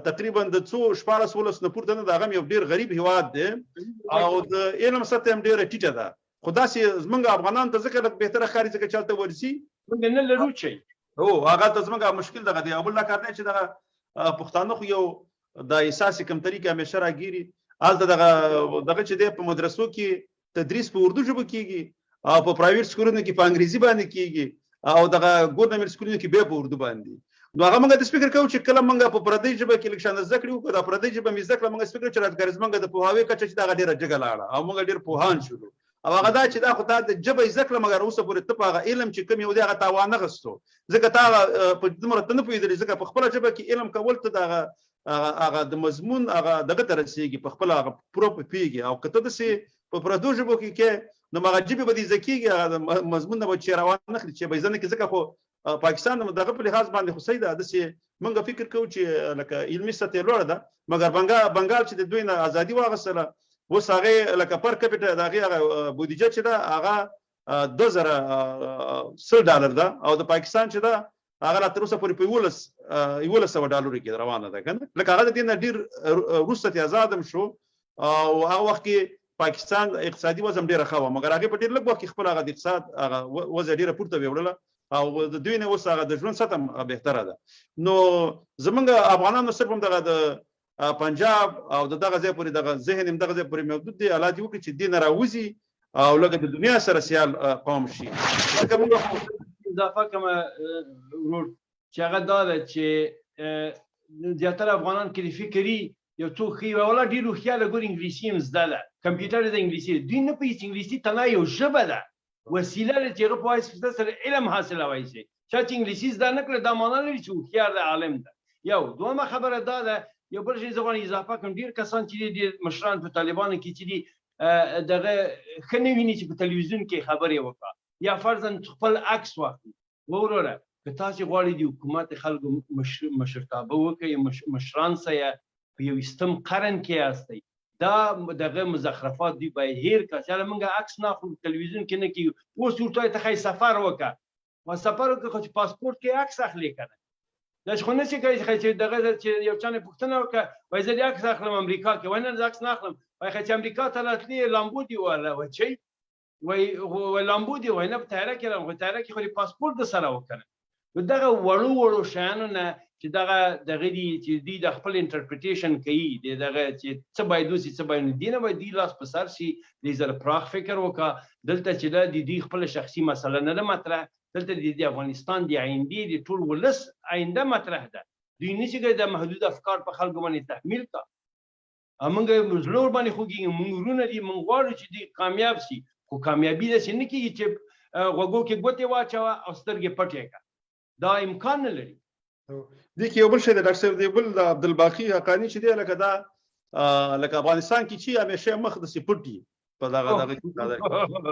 تقریبا د 14 نه پورته نه د هغه یو ډېر غریب هیواد دی او د علم سطح هم ډېره ټیټه ده خو داسې زموږ افغانانو ته ځکه بهتره ښکاري ځکه چې هلته ورځي موږ نه لرو چې هغه ته زموږ مشکل دغه دی او بل دا کار دی چې دغه پښتانه خو یو د احساسي کمتري کې همیشه راګیري هلته دغه چې دی په مدرسو کې تدریس په اردو ژبه کېږي او په پرایویټ سکولونو کې په انګریزي باندې کېږي او دغه ګورنمنټ سکولونو کې بیا په اردو باندې نو هغه موږ د فکر کوو چې کله موږ په پردۍ ژبه کې لږ شان زده کړي وکړو دا پردۍ ژبه مې زده کړه موږ فکر چې راتګر زموږ د پوهاوي کچه چې دغه ډېره جګه لاړه او موږ ډېر پوهان شولو او هغه دا چې دا خو دا د ژبه زده کړه مګر اوسه پورې ته په هغه علم چې کوم یو دی هغه تاوان نه غوښتو ځکه تا په دومره ته نه پوهېدلې ځکه په خپله ژبه کې علم کول ته هغه د مضمون هغه دغه ته رسېږي په خپله هغه پوره پوهېږي او که ته داسې په پردو ژبو کې نو هغه ژبې به دې زده کېږي هغه مضمون نه به چې روان نه کړي چې به یې زده نه کړي ځکه خو پاکستان دغه په لحاظ باندې خو صحیح ده داسې موږ فکر کوو چې لکه علمي سطح لوړه ده مګر بنګال چې د دوی نه ازادي واغستله اوس هغې لکه پر کپیټه د هغې هغه بودیجه چې ده هغه $2,100 ده او د پاکستان چې ده هغه لا تر اوسه پورې په $1,100 کې روانه ده کنه لکه هغه د دې نه ډېر وروسته چې آزاد هم شو او هغه وخت کې پاکستان اقتصادي وضع ډېره ښه وه مګر هغې په ډېر لږ وخت کې خپل هغه د اقتصاد هغه وضع ډېره پورته ویوړله او د دوی نه اوس هغه د ژوند سطح بهتره ده نو زمونږ افغانانو صرف هم دغه د پنجاب او دغه ځای پورې دغه ذهن هم دغه ځای پورې محدود دی الله دې وکړي چې دې نه راوځي او لکه د دنیا سره سیال قوم شي لکه موږ اضافه کوم ورور چې هغه دا ده چې زیاتره افغانان کې فکري یو څوک ښي ولا ډېر هوښیار ګور انګلیسي هم زده ده کمپیوټر د انګلیسي دوی نه پوهېږي چې انګلیسي تنها یو ژبه ده وسیله ده چې هغه په واسطه سره علم حاصلولی شي چا چې انګلیسي زده نه کړه دا معنا لري چې هوښیار ده عالم ده یو دویمه خبره دا ده یو بل شی زه غواړم اضافه کړم ډېر کسان چې دي مشران په طالبانو کې چې دي دغه ښه نه ویني چې په تلویزیون کې خبرې وکړه یا فرضاً خپل عکس واخلي وروره که تاسې غواړئ د حکومت خلکو مشرتابه وکړئ مشران سه په یویستم قرن کې یاستئ دا دغه مزخرفات دی باید هیر کړه چې موږ عکس نه اخلو تلویزیون کې نه کیږو اوس ورته وایي ته ښایي سفر وکړه و سفر وکړه خو چې پاسپورټ کې عکس اخلي که نه دا خو نشي کولی چې دغه چې یو چا نه پوښتنه وکړه وایي زه دې عکس اخلم امریکا کې وایي نه زه عکس نه اخلم وایي چې امریکا ته راتلې لامبو دي وایي چې وایي لامبو دي وایي نه په طیاره کې راغلم خو طیاره کې خو دې پاسپورټ درسره وکړه نو دغه وړو شیانو نه چې دغه دي چې دوی د خپل انټرپریټیشن کوي دغه چې څه باید وسي څه باید نه دي نه باید دوی لاس په سر شي دوی زره پراخ فکر وکړه دلته چې دا د دوی خپله شخصي مسله نه ده مطرح دلته د افغانستان د آیندې د ټول ولس آینده مطرح ده دوی نشي کولی د محدود افکار په خلکو باندې تحمیل کړه موږ زړه ورباندې خوږېږي موږ ورونه دي موږ غواړو چې دوی کامیاب شي خو کامیابي داسې نه کېږي چې غوږو کې ګوتې واچوه او سترګې پټې کړه دا امکان نه لري دې کې یو بل شی دی ډاکټر صاحب دی بل د عبدالباقي حقاني چې دی لکه دا لکه افغانستان کې چې همیشه مخ داسې پټ دي په دغه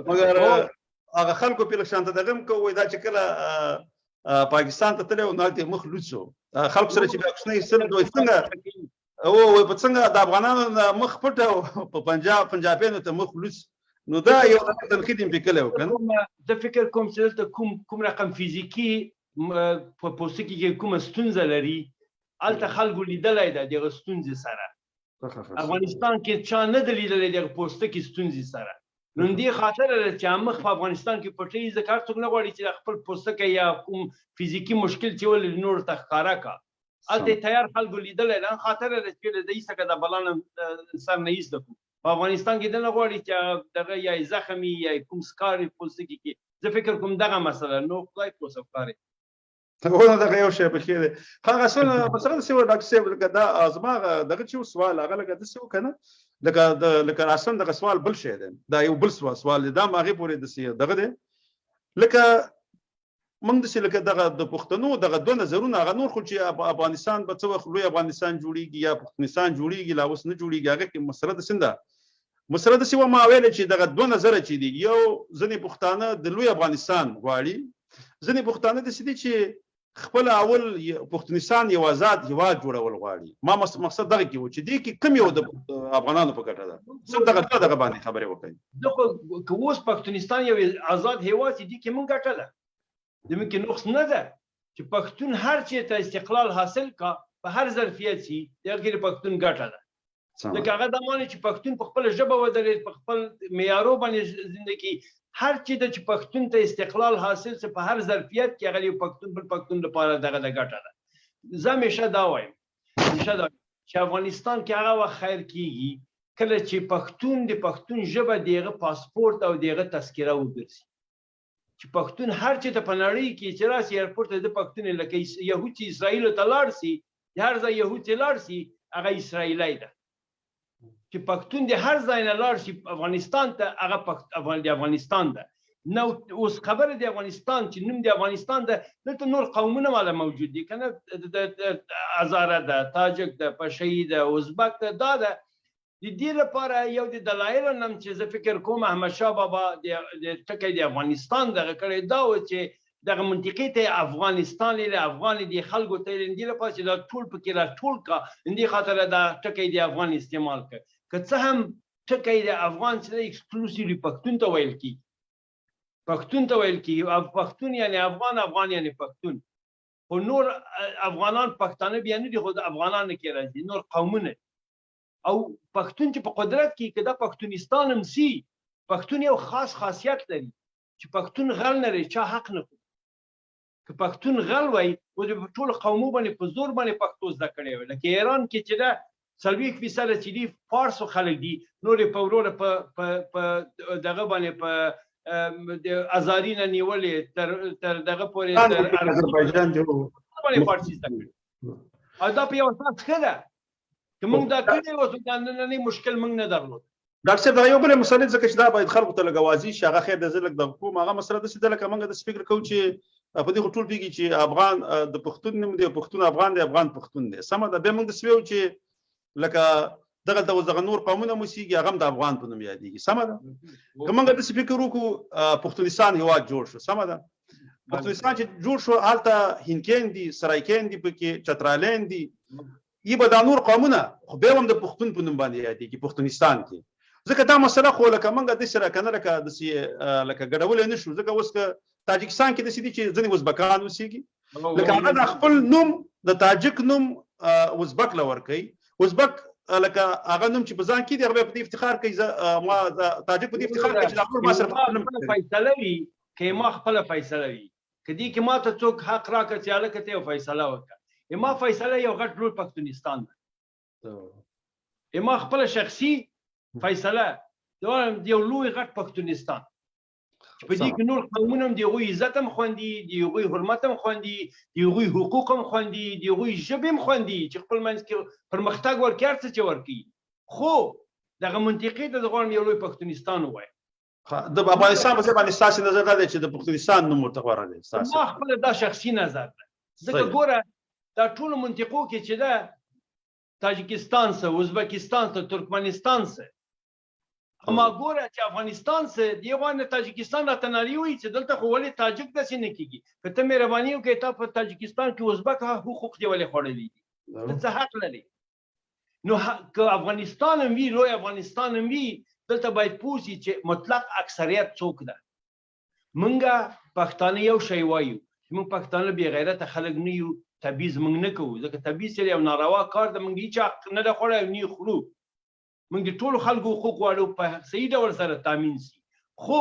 مګر هغه خلکو په لښانته دغه هم کوي دا چې کله پاکستان ته تللی و نو هلته مخ لوڅ شو خلکو سره چې بیا کوچنی سل دوی څنګه او په څنګه د افغانانو مخ پټ او په پنجابیانو ته مخ لوڅ نو دا یو تنقید یې پکې کړی و کنه زه فکر کوم چې دلته کوم رقم فزیکي په پوستکي کې کومه ستونزه لري هلته خلکو لیدلی ده دغه ستونزې سره افغانستان کې چا نه ده لیدلی دغه پوستکي ستونزې سره نو دې خاطر ده چې مخ په افغانستان کې پټوي ځکه هر څوک نه غواړي چې خپل پوستکی یا کوم فزیکي مشکل چې ولري نور ته ښکاره کړه هلته تیار خلکو لیدلی ده خاطر ده چې د هېڅ څخه د بلا نه سر نه ایسته کړو په افغانستان کې نه غواړي چې دغه یا زخمي یا کوم سکار پوستکي کې زه فکر کوم دغه مسله نو خدای پوه ښکاري ونه دغه یو شی پکې دی هغه اصل مثلا څه و ډاکټر صاحب لکه دا زما دغه چې سوال هغه لکه داسې وکنه لکه اصلا دغه سوال بل شی دی دا یو بل سوال دی دا هغې پورې داسې دغه دی لکه موږ داسې لکه دغه د پښتنو دغه دوه نظرونه هغه نور خو چې افغانستان به څه وخت لوی افغانستان جوړېږي یا پښتونستان جوړېږي لا اوس نه جوړېږي هغه کې مسله داسې ده مسله داسې وه ما ویلې چې دغه دوه نظره چې دي یو ځینې پښتانه د لوی افغانستان غواړي ځینې پښتانه داسې دي چې خپل اول پښتونستان یو آزاد هیواد جوړول غواړي ما مقصد دغه کې و چې دې کې کم یو د افغانانو په ګټه ده څه دغه باندې خبرې وکړئ که اوس پښتونستان یو آزاد هیواد دي کې مونږ ګټه ده زموږ کې نقص نه ده چې پښتون هر چېرته استقلال حاصل کا په هر ظرفیت شي دغه کې د پښتون ګټه ده لکه هغه دا معنی چې پښتون په خپله ژبه ودرېد په خپل معیارو باندې زندګي هر چې د پښتون ته استقلال حاصل شي په هر ظرفیت کې هغه یو پښتون بل پښتون لپاره دغه د ګټه ده زه همیشه دا وایم چې افغانستان کې هغه وخت خیر کېږي کله چې پښتون د پښتون ژبه دغه پاسپورت او دغه تذکره وګرځي چې پښتون هر چې ته په نړۍ کې چې راسي ایرپورټ ته د پښتون لکه یهود چې اسرائیل ته لاړ شي هر ځای یهود چې لاړ شي هغه اسرائیلی ده چې پښتون د هر ځای نه لاړ شي افغانستان ته هغه د افغانستان ده نو اوس خبره د افغانستان چې نوم د افغانستان ده دلته نور قومونه ماله موجود دي که نه هزاره ده تاجک ده پشهی ده ازبک ده دا ده د دې لپاره یو د دلایلو نم چې زه فکر کوم احمدشاه بابا د ټکی د افغانستان دغه کړی دا و چې دغه منطقې ته افغانستان له افغان دي خلکو ته اندي لپاره چې دا ټول پکې را ټول کا اندي خاطر دا ټکی دی افغان استعمال ک که څه هم ټکی دی افغان چې ایکسکلوسیولی پښتون ته ویل کی پښتون ته ویل کی او پښتون یعنی افغان یعنی پښتون خو نور افغانان پښتانه بیا نه دي خو افغانان کې راځي نور قومونه او پښتون چې په قدرت کې کدا پښتونستان هم سي پښتون یو خاص خاصیت لري چې پښتون غل نه لري چا حق نه که پښتون غل وای او د ټول قومو باندې په زور باندې پښتو زده کړي وي لکه ایران کې چې دا 40% چې دي فارسو خلک دي نور په وروره په دغه باندې په د ازارین نیولې تر دغه پورې تر آذربایجان جو باندې فارسی زده کړي او دا په یو اساس ښه ده که موږ دا کړی وو دا نن مشکل موږ نه درلود ډاکټر صاحب دا یو بل مسله ځکه چې دا باید خلکو ته لګوازي شي هغه خیر د زلک د کوم هغه مسله د سیده لکه موږ د سپیکر کوو چې په دې ټول پیږي چې افغان د پښتون نوم دی پښتون افغان دی افغان پښتون دی سم ده به موږ د سویو چې لکه دغه د نور قومونه موسیقي هغه د افغان په نوم یادېږي سم ده که موږ د سپیکر وکړو پښتونستان هیواد جوړ شو سم ده پښتونستان چې جوړ شو هلته هندکین دي سرایکین دي پکې چترالین دي یی به د نور قومونه خو به هم د پښتون په نوم باندې یادېږي پښتونستان کې ځکه دا مسله خو لکه موږ د سره کنه لکه ګډول نه شو ځکه اوس که تاجکستان کې د سړي چې ځنې ازبکان اوسېږي لکه هغه د خپل نوم د تاجک نوم ازبک لور کوي ازبک لکه هغه نوم چې په ځان کې دی هغه په دې افتخار کوي ما د تاجک په دې افتخار کوي چې د خپل ما سره فیصله وي کې ما خپل فیصله وي کدي کې ما ته څوک حق راکړي چې الکه ته فیصله وکړه ما فیصله یو غټ لوی پښتونستان ده ما خپل شخصي فیصله د یو لوی غټ پښتونستان په دې کې نور قومونه هم د هغوی عزت هم خوندي د هغوی حرمت هم خوندي د هغوی حقوق هم خوندي د هغوی ژبې هم خوندي چې خپل منځ کې پرمختګ ورکړي هر څه چې ورکړي خو دغه منطقې ته زه غواړم یو لوی پښتونستان ووایم د افغانستان په باندې ستاسو نظر دا دی چې د پښتونستان نوم ورته غوره دی ستاسو ما خپل دا شخصي نظر ده ځکه ګوره دا ټولو منطقو کې چې ده تاجکستان سه ازبکستان سه ترکمنستان سه اما ګوره چې افغانستان سه دیوانه تاجکستان راته ناري وي چې دلته خو ولې تاجک داسې نه کېږي که ته مهرباني وکړې تا په تاجکستان کې ازبک حقوق دې ولې خوړلي دي ته څه حق لري نو که افغانستان هم وي لوی افغانستان هم وي دلته باید پوه شي چې مطلق اکثریت څوک ده موږ پښتانه یو شی وایو چې موږ پښتانه بې غیرته خلک نه یو تبعیض موږ نه کوو ځکه تبعیض چې یو ناروا کار ده موږ هېچ حق نه ده خوړی او نه خورو موږ د ټولو خلکو حقوق غواړو په صحیح ډول سره تامین شي خو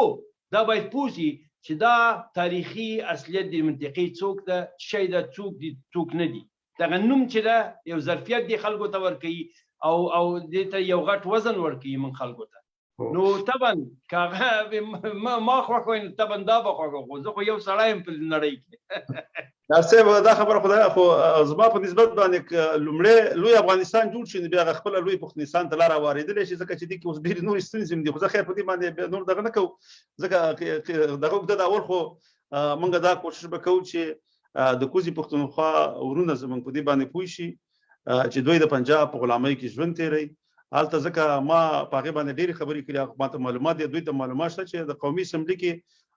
دا باید پوه شي چې دا تاریخي اصلیت د منطقې څوک ده شی ده څوک دي څوک نه دي دغه نوم چې ده یو ظرفیت دی خلکو ته ورکوي او دې ته یو غټ وزن ورکوي من خلکو ته نو طبعا که هغه ما خوښ وای نو طبعا دا به خوښ خو زه خو یو سړی یم په نړۍ کې ډاکټر صاحب دا خبره خدای خو زما په نسبت باندې لومړی لوی افغانستان جوړ شي نو بیا خپل لوی پښتونستان ته لاره واردلی شي ځکه چې دې کې اوس ډېرې نورې ستونزې دي خو زه خیر په دې باندې نور دغه نه کوو ځکه دغه اوږده د اول خو موږ دا کوشش به کوو چې د کوزي پښتونخوا ورونه زموږ په دې باندې پوه شي چې دوی د پنجاب په غلامۍ کې ژوند تېروي هلته ځکه ما په هغې باندې ډېرې خبرې کړي ما ته معلومات دي دوی ته معلومات شته چې د قومي اسمبلي کې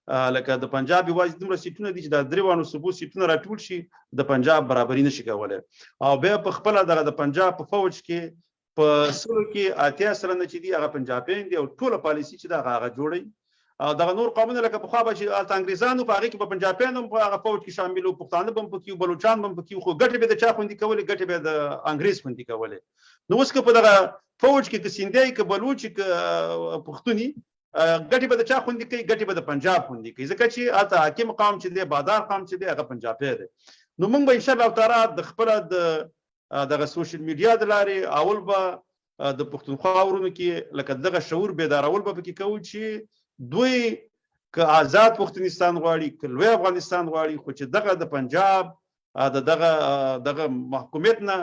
لکه د پنجاب یوازې دومره سیټونه دي چې د درې صوبو سیټونه راټول شي د پنجاب برابري نشي کولی او بیا په خپله دغه د پنجاب په فوج کې په سلو کې 80 سلنه چې دي هغه پنجابیان دي او ټوله پالیسي چې ده هغه جوړوي او دغه نور قومونه لکه پخوا به چې هلته انګریزانو په هغې کې به پنجابیان هم په هغه فوج کې شامل وو پښتانه به هم پکې وو بلوچان به هم پکې وو خو ګټې به د چا خوندي کولې ګټې به د انګریز خوندي کولې نو اوس که په دغه فوج کې که سیندی که بلوچ که پښتوني ګټې به د چا خوندي کوي ګټې به د پنجاب خوندي کوي ځکه چې هلته حاکم قوم چې دی بادار قوم چې دی هغه پنجابی دی نو موږ به انشاءالله تعالی د خپله دغه سوشل میډیا د لارې اول به د پښتونخوا ورونو کې لکه دغه شعور بیدارول به پکې کوو چې دوی که آزاد پښتونستان غواړي که لوی افغانستان غواړي خو چې دغه د پنجاب دغه محکومیت نه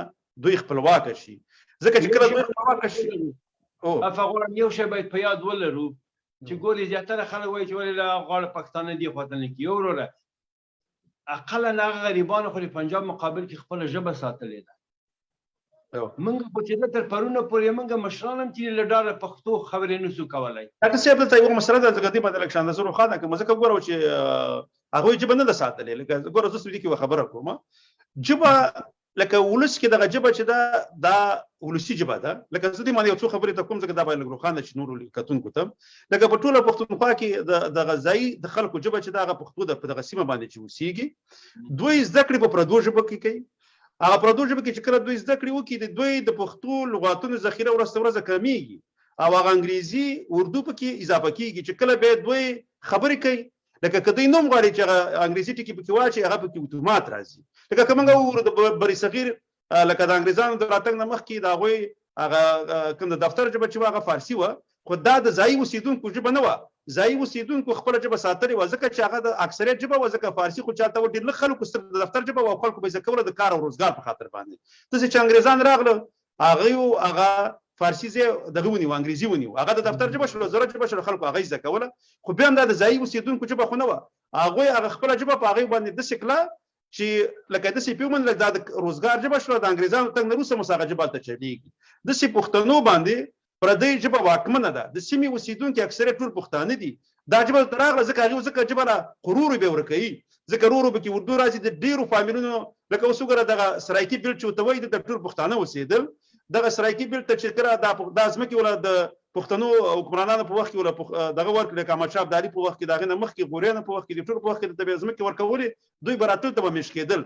دوی خپلواکه شي ځکه چې کله دوی خپلواکه شي غواړم یو شی باید په یاد ولرو چې ګورې زیاتره خلک وایي چې ولې غواړه پښتانه دې خواته نه کړي وروره اقلا هغه غریبانو خو د پنجاب مقابل کې خپله ژبه ساتلې ده موږ خو چې تر پرونه پورې موږ مشران هم چې له ډاره پښتو خبرې نشو کولی ډاکټر صاحب دلته یوه مسله ده ځکه دې باندې لږ شان نظر وښه ده که ځکه ګورو چې هغه ژبه نه ده ساتلې. لکه ګوره زه سوي کې خبره کوم، ژبه لکه ولس کې دغه ژبه چې دا ولسي ژبه ده. لکه زه دې باندې یو څو خبرې ته کوم ځکه دا باید روښانه شي نورو کتونکو ته. لکه په ټوله پښتونخوا کې د غذایي د خلکو ژبه چې دا هغه پښتو ده په دغه سیمه باندې چې اوسېږي، دوی زده کړې په پردو ژبه کې کوي. هغه پردو ژبه کې چې کله دوی زده کړې وکړي، د دوی د پښتو لغاتونو ذخیره ورځ ورځ کمیږي او هغه انګریزي اردو پکې اضافه کیږي چې کله به دوی خبرې کوي. لکه کدی نوم غواړي چې انګریزي ټکی پکې واچي، هغه پکې اتومات راځي. لکه کومه ور د بری صغیر لکه د انګریزانو د راتګ نه مخکې دا غوي هغه کوم د دفتر ژبه چې هغه فارسی و، خو دا د ځای اوسیدونکو ژبه نه و. ځای اوسیدونکو خپل ژبه ساتلې و ځکه چې هغه د اکثریت ژبه و، ځکه فارسی خو چاته و ډېر لږ خلکو سره د دفتر ژبه و، خلکو به یې کوله د کار او روزګار په خاطر باندې. داسې چې انګریزان راغله هغه فارسی زه دغه ونیو، انګریزي ونیو، هغه د دفتر ژبه شو، زره ژبه شو، خلکو هغه زده کوله. خو بیا هم دا د ځای اوسیدونکو ژبه خو نه و. هغه خپل ژبه په هغه باندې د شکل چې لکه د سی پیومن لکه د روزګار ژبه شو، د انګریزانو تنګ نه روسه مساغه ژبه ته چلیږي. د سی پښتنو باندې پردی ژبه واکمنه ده. د سیمې اوسیدونکو اکثریت ټول پښتانه دي. دا ژبه تراغله ځکه ژبه را غرور به ورکوي، ځکه ورو به کې اردو راځي. د ډیرو فامیلونو لکه اوس وګوره دغه سرایکي بیل چې وتوي د ټول پښتانه اوسېدل. دغه سرایکي بیل ته چې کړه د ازمکه ولا د پښتنو حکمرانانو په وخت کې ولا دغه ورکړل، لکه احمد شاه ابدالي په وخت کې دغه نه مخکې غوریانو په وخت کې ټول په وخت کې د ازمکه ورکولې، دوی براتل ته مش کېدل.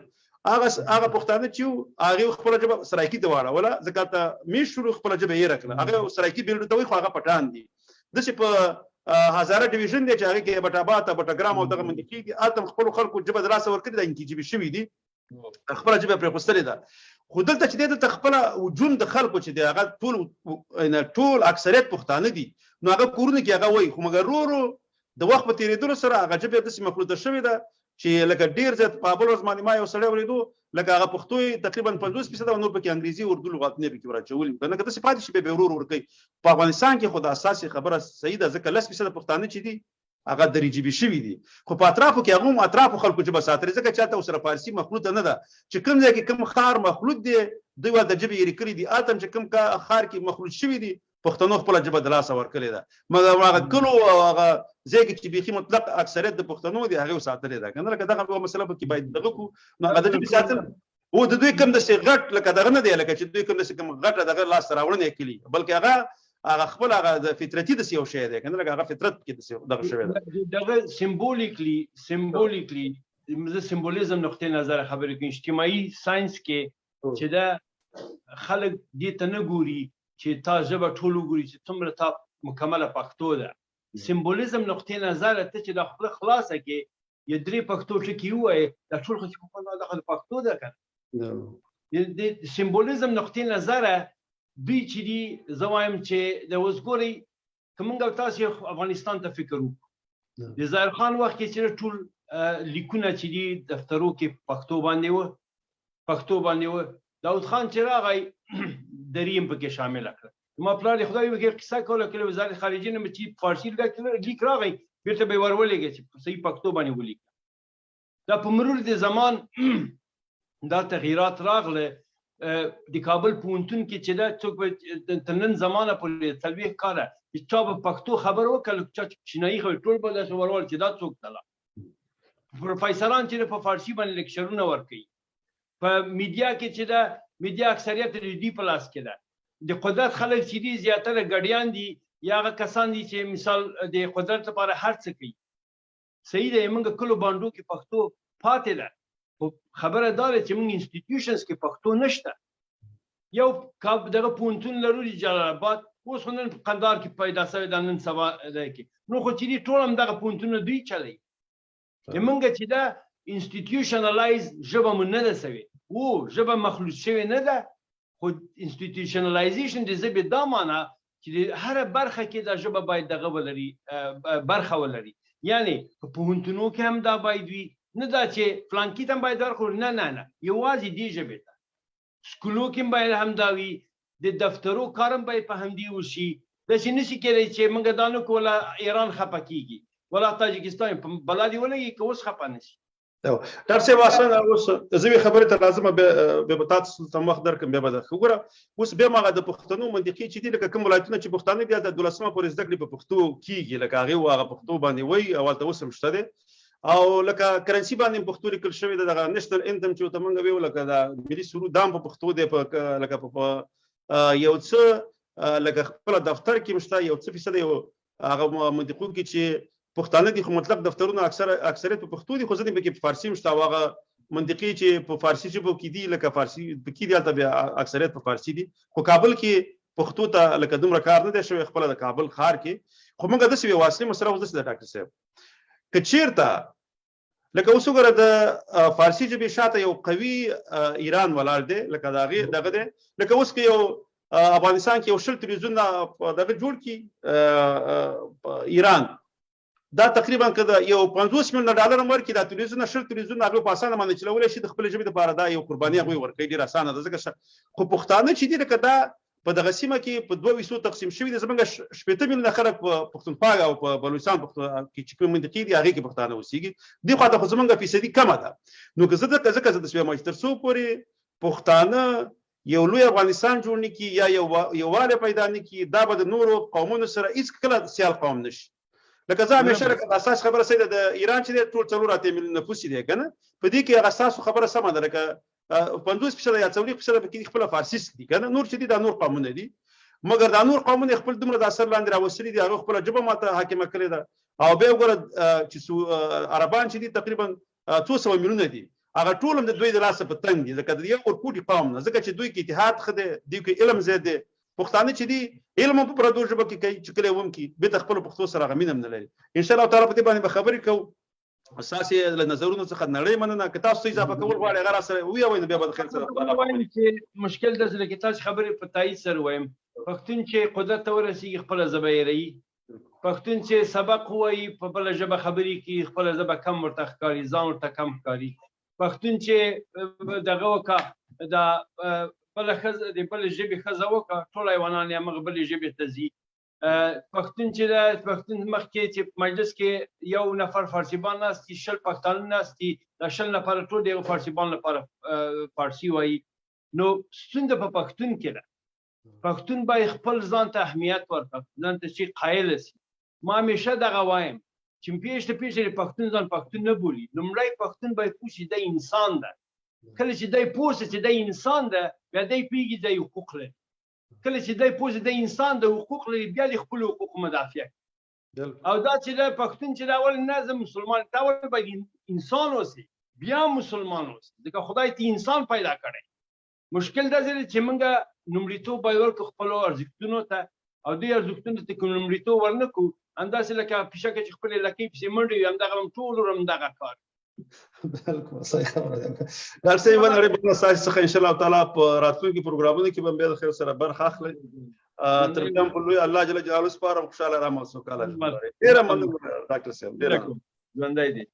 هغه پښتانه چې هغه خپل ژبه سرایکي ته واړه ولا ځکه ته میشورو خپل ژبه یې راکړه. هغه سرایکي بیل ته وي، خو هغه پټان دي. د څه په هزاره ډیویژن دی چې هغه کې بټابات بټګرام او دغه منځ کې اتم خپل خلکو ژبه دراسه ورکړي د انګلیزي شوی دي، خپل ژبه پرې خوستلې ده. خو دلته چې د خپل وجود د خلکو چې دی هغه ټول اکثریت پښتانه دي، نو هغه کورونه کې هغه وای. خو مګر ورو د وخت په تیریدلو سره هغه ژبه د سیمه مخلوطه شوې ده چې لکه ډیر زیات په بل ورځ باندې ما یو سړی ولیدو لکه هغه پښتو تقریبا 50% او نور پکې انګریزي اردو لغاتونه پکې ورچول. کنه کده صفات شي به ورور ورکي. په افغانستان کې خو د اساسي خبره صحیح ده ځکه 10% پښتانه چې دي هغه درې جی بي شوي دي، خو په اطرافو کې هغه اطرافو خلکو ژبه ساتري ځکه چاته سره فارسی مخلوط نه ده. چې کوم ځای کې کوم خار مخلوط دی دوی ول د ژبې یې کړی دي، اتم چې کوم خار کې مخلوط شوی دي پښتنو خپل ژبه د لاسه ورکړې ده. مګر هغه کلو هغه ځای کې چې بيخي مطلق اکثریت د پښتنو دي هغه ساتلې ده. کنه لکه دغه مسله په کې باید دغه کو نو هغه د ژبې ساتل او د دوی کوم د غټ لکه دغه نه دی، لکه چې دوی کوم د کوم غټ دغه لاس راوړنه کوي، بلکې هغه خپل هغه د فطرتي د سیو شی دی. کنه هغه فطرت کې د سیو دغه شوی دی. دغه سیمبولیکلی د سیمبولیزم نقطه نظر خبرې کوي. اجتماعي ساينس کې چې دا خلک دې ته نه ګوري چې تا ژبه ټول ګوري چې څومره تا مکمله پښتو ده. سیمبولیزم نقطه نظر ته چې د خپل خلاصه کې یې درې پښتو ټکی وای د ټول خلک په خپل دغه پښتو ده. کنه د سیمبولیزم نقطه نظر دوی چې دي زوایم چې د وزګوري کومنګ تاسو افغانستان ته فکر وکړو د ظاهر خان وخت کې چې ټول لیکونه چې دي دفترو کې پښتو باندې و داود خان چې راغی دریم پکې شامل کړ. ما پلان خدای وکړ قصه کوله کله وزارت خارجه نه چې فارسی لیک راغی بیرته به ورولېږي چې صحیح پښتو باندې ولیک. دا په مرور د زمان دا تغییرات راغله. د کابل پوهنتون کې چې دا څوک د نن زمانه پورې تلويخ کاره چې چا په پښتو خبر وکړ چې چینایي خو ټول په داسې ورول چې دا څوک تله. پروفیسوران چې په فارسی باندې لیکچرونه ورکوي، په میډیا کې چې دا میډیا اکثریت د دې په لاس کې ده. د قدرت خلک چې دي زیاتره ګډیان دي یا هغه کسان دي چې مثال د قدرت لپاره هر څه کوي. صحیح ده موږ کلو باندو کې پښتو پاتې ده، خبره دا ده چې موږ انسټیټیوشنز کې پښتو نشته. یو دغه پوهنتون لرو د جلال آباد، اوس خو نن قندهار کې پیدا شوی ده، نن سبا ده کې نو خو چې دي ټول هم دغه پوهنتونونه دوی چلوي. موږ چې دا انسټیټیوشنلایز ژبه مو نه ده سوې، ژبه مخلوط شوې نه ده، خو انسټیټیوشنلایزیشن د ژبې دا معنی چې هر برخه کې دا ژبه باید دغه ولري، برخه ولري. یعنی په پوهنتونو کې هم دا باید وي، نه دا چې فلانکی ته باید ورکړو، نه یوازې دې ژبې ته. سکولو کې باید هم دا وي، د دفترو کارم باید په همدې وشي. داسې نشي کېدای چې موږ دا نه کوله ایران خفه کېږي ولا تاجکستان په بلا دې ولګي که اوس خفه نه شي. ډاکټر صاحب اسانه اوس زه خبرې ته لازمه به تاسو ته وخت درکم بیا به خبره اوس بیا ماغه د پښتنو منطقي چې دي لکه کوم ولایتونه چې پښتانه دي د 12مه پورې زده کړې په پښتو کیږي، لکه هغه واغه پښتو باندې وای او تاسو هم شته دي او لکه کرنسي باندې پښتو لیکل شوی دغه نېشنل انتم چې ته مونږ ویو لکه د ملي سرود دام په پښتو دی په لکه په یو څه لکه خپل دفتر کې مشته یو څه فیصد یو هغه منطقو کې چې پښتانه دي خو مطلق دفترونه اکثریت په پښتو دي خو ځینې پکې په فارسي مشته هغه منطقي چې په فارسي ژبه کې دي لکه فارسي پکې دي هلته بیا اکثریت په فارسي دي خو کابل کې پښتو ته لکه دومره کار نه دی شوی خپل د کابل ښار کې خو موږ داسې یو واصلې مسله اوس داسې ده ډاکټر صاحب که چېرته لکه اوس وګوره د فارسي ژبې شاته یو قوي ایران ولاړ دی لکه د هغې دغه دی لکه اوس که یو افغانستان کې یو 20 تلویزیونونه دغه جوړ کړي ایران دا تقریبا که د یو 50 میلیونه ډالر هم ورکړي دا تلویزیونونه 20 تلویزیونونه هغوی په اسانه باندې چلولی شي د خپلې ژبې دپاره دا یو قرباني هغوی ورکوي ډېر اسانه ده ځکه خو پښتانه چې دي لکه دا په دغه سیمه کې په 2 حصو تقسیم شوي دي زموږ 80 میلیونه خلک په پښتونخوا او په بلوچستان کې چې کوم منطقې دي هغې کې پښتانه اوسېږي دې خواته خو زموږ فیصدي کمه ده نو که زه ځکه زه داسې وایم چې تر څو پورې پښتانه یو لوی افغانستان جوړ نه کړي یا یووالی پیدا نه کړي دا به د نورو قومونو سره هېڅکله سیال قوم نه شي لکه زه همیشه لکه د اساس خبره صحیح ده د ایران چې دی ټول 4 میلیونه نفوس دی که نه په دې کې هغه ستاسو خبره سمه ده لکه 50% یا 40% پکې خپله فارسي دي که نه نور چې دي دا نور قومونه دي مګر دا نور قومونه خپل دومره د اثر لاندې راوستلي دي هغه خپله ژبه ماته حاکمه کړې ده او بیا وګوره چې عربان چې دي تقریبا 200 میلیونه دي هغه ټول هم د دوی د لاسه په تنګ دي ځکه د یو ورکوټي قوم نه ځکه چې دوی کې اتحاد ښه دی دوی کې علم زیات دی پښتانه چې دي علم هم په پردو ژبه کې کوي چې کله هم کوي بېرته خپلو پښتو سره هغه مینه هم نه لري انشاءالله تعالی په دې باندې به خبرې کوو ستاسې له نظرونو څخه نړۍ مننه که تاسو څه اضافه کول غواړئ هغه راسره ووایئ نو بیا به د خیر سره وایم چې مشکل داسې ده چې تاسو خبرې په تایید سره وایم پښتون چې قدرت ته ورسېږي خپله ژبه یې رهي پښتون چې سبق ووایي په بله ژبه خبرې کوي خپله ژبه کم ورته ښکاري ځان ورته کم ښکاري پښتون چې دغه وکړه د بله ښځه د بلې ژبې ښځه وکړه ټول حیوانان یې همغه بلې ژبې ته ځي پښتون چې د پښتون مخکې چې په مجلس کې یو نفر فارسیبان ناست دي 20 پښتانه ناست دي دا 20 نفره ټول د یو فارسیبان لپاره فارسي وایي نو ستونزه په پښتون کې ده پښتون باید خپل ځان ته اهمیت ورکړي ځان ته چې قایل شي ما همیشه دغه وایم چې پیښه د پښتون ځان پښتون نه بولي لومړی پښتون باید پوه شي دی انسان ده کله چې دی پوه شي چې دی انسان ده بیا دی پوهېږي دی حقوق لري کله چې دی پوه شي دی انسان د حقوق لري بیا د خپلو حقوقو مدافع او دا چې دی پښتون چې دا اول نه زه مسلمان تا اول باید انسان اوسي بیا مسلمان اوسي ځکه خدای ته انسان پیدا کړی مشکل دا چې موږ لومړیتوب باید ورکړو خپلو ارزښتونو ته او دې ارزښتونو ته که لومړیتوب ورنه کړو همداسې لکه پیشکه چې خپلې لکۍ پسې منډې وي همدغه هم ټول عمر همدغه کار بالکل صحیح خبره ده ډاکټر صاحب ولې به تاسو څخه ان شاء الله تعالی په راتلونکي پروګرامونو کې به د خیر سره برخه اخلي تر دې په لوی الله جل جلاله سپارم خوشاله رحمت وکړه ډیره مننه ډاکټر صاحب ډیره ژوندی دي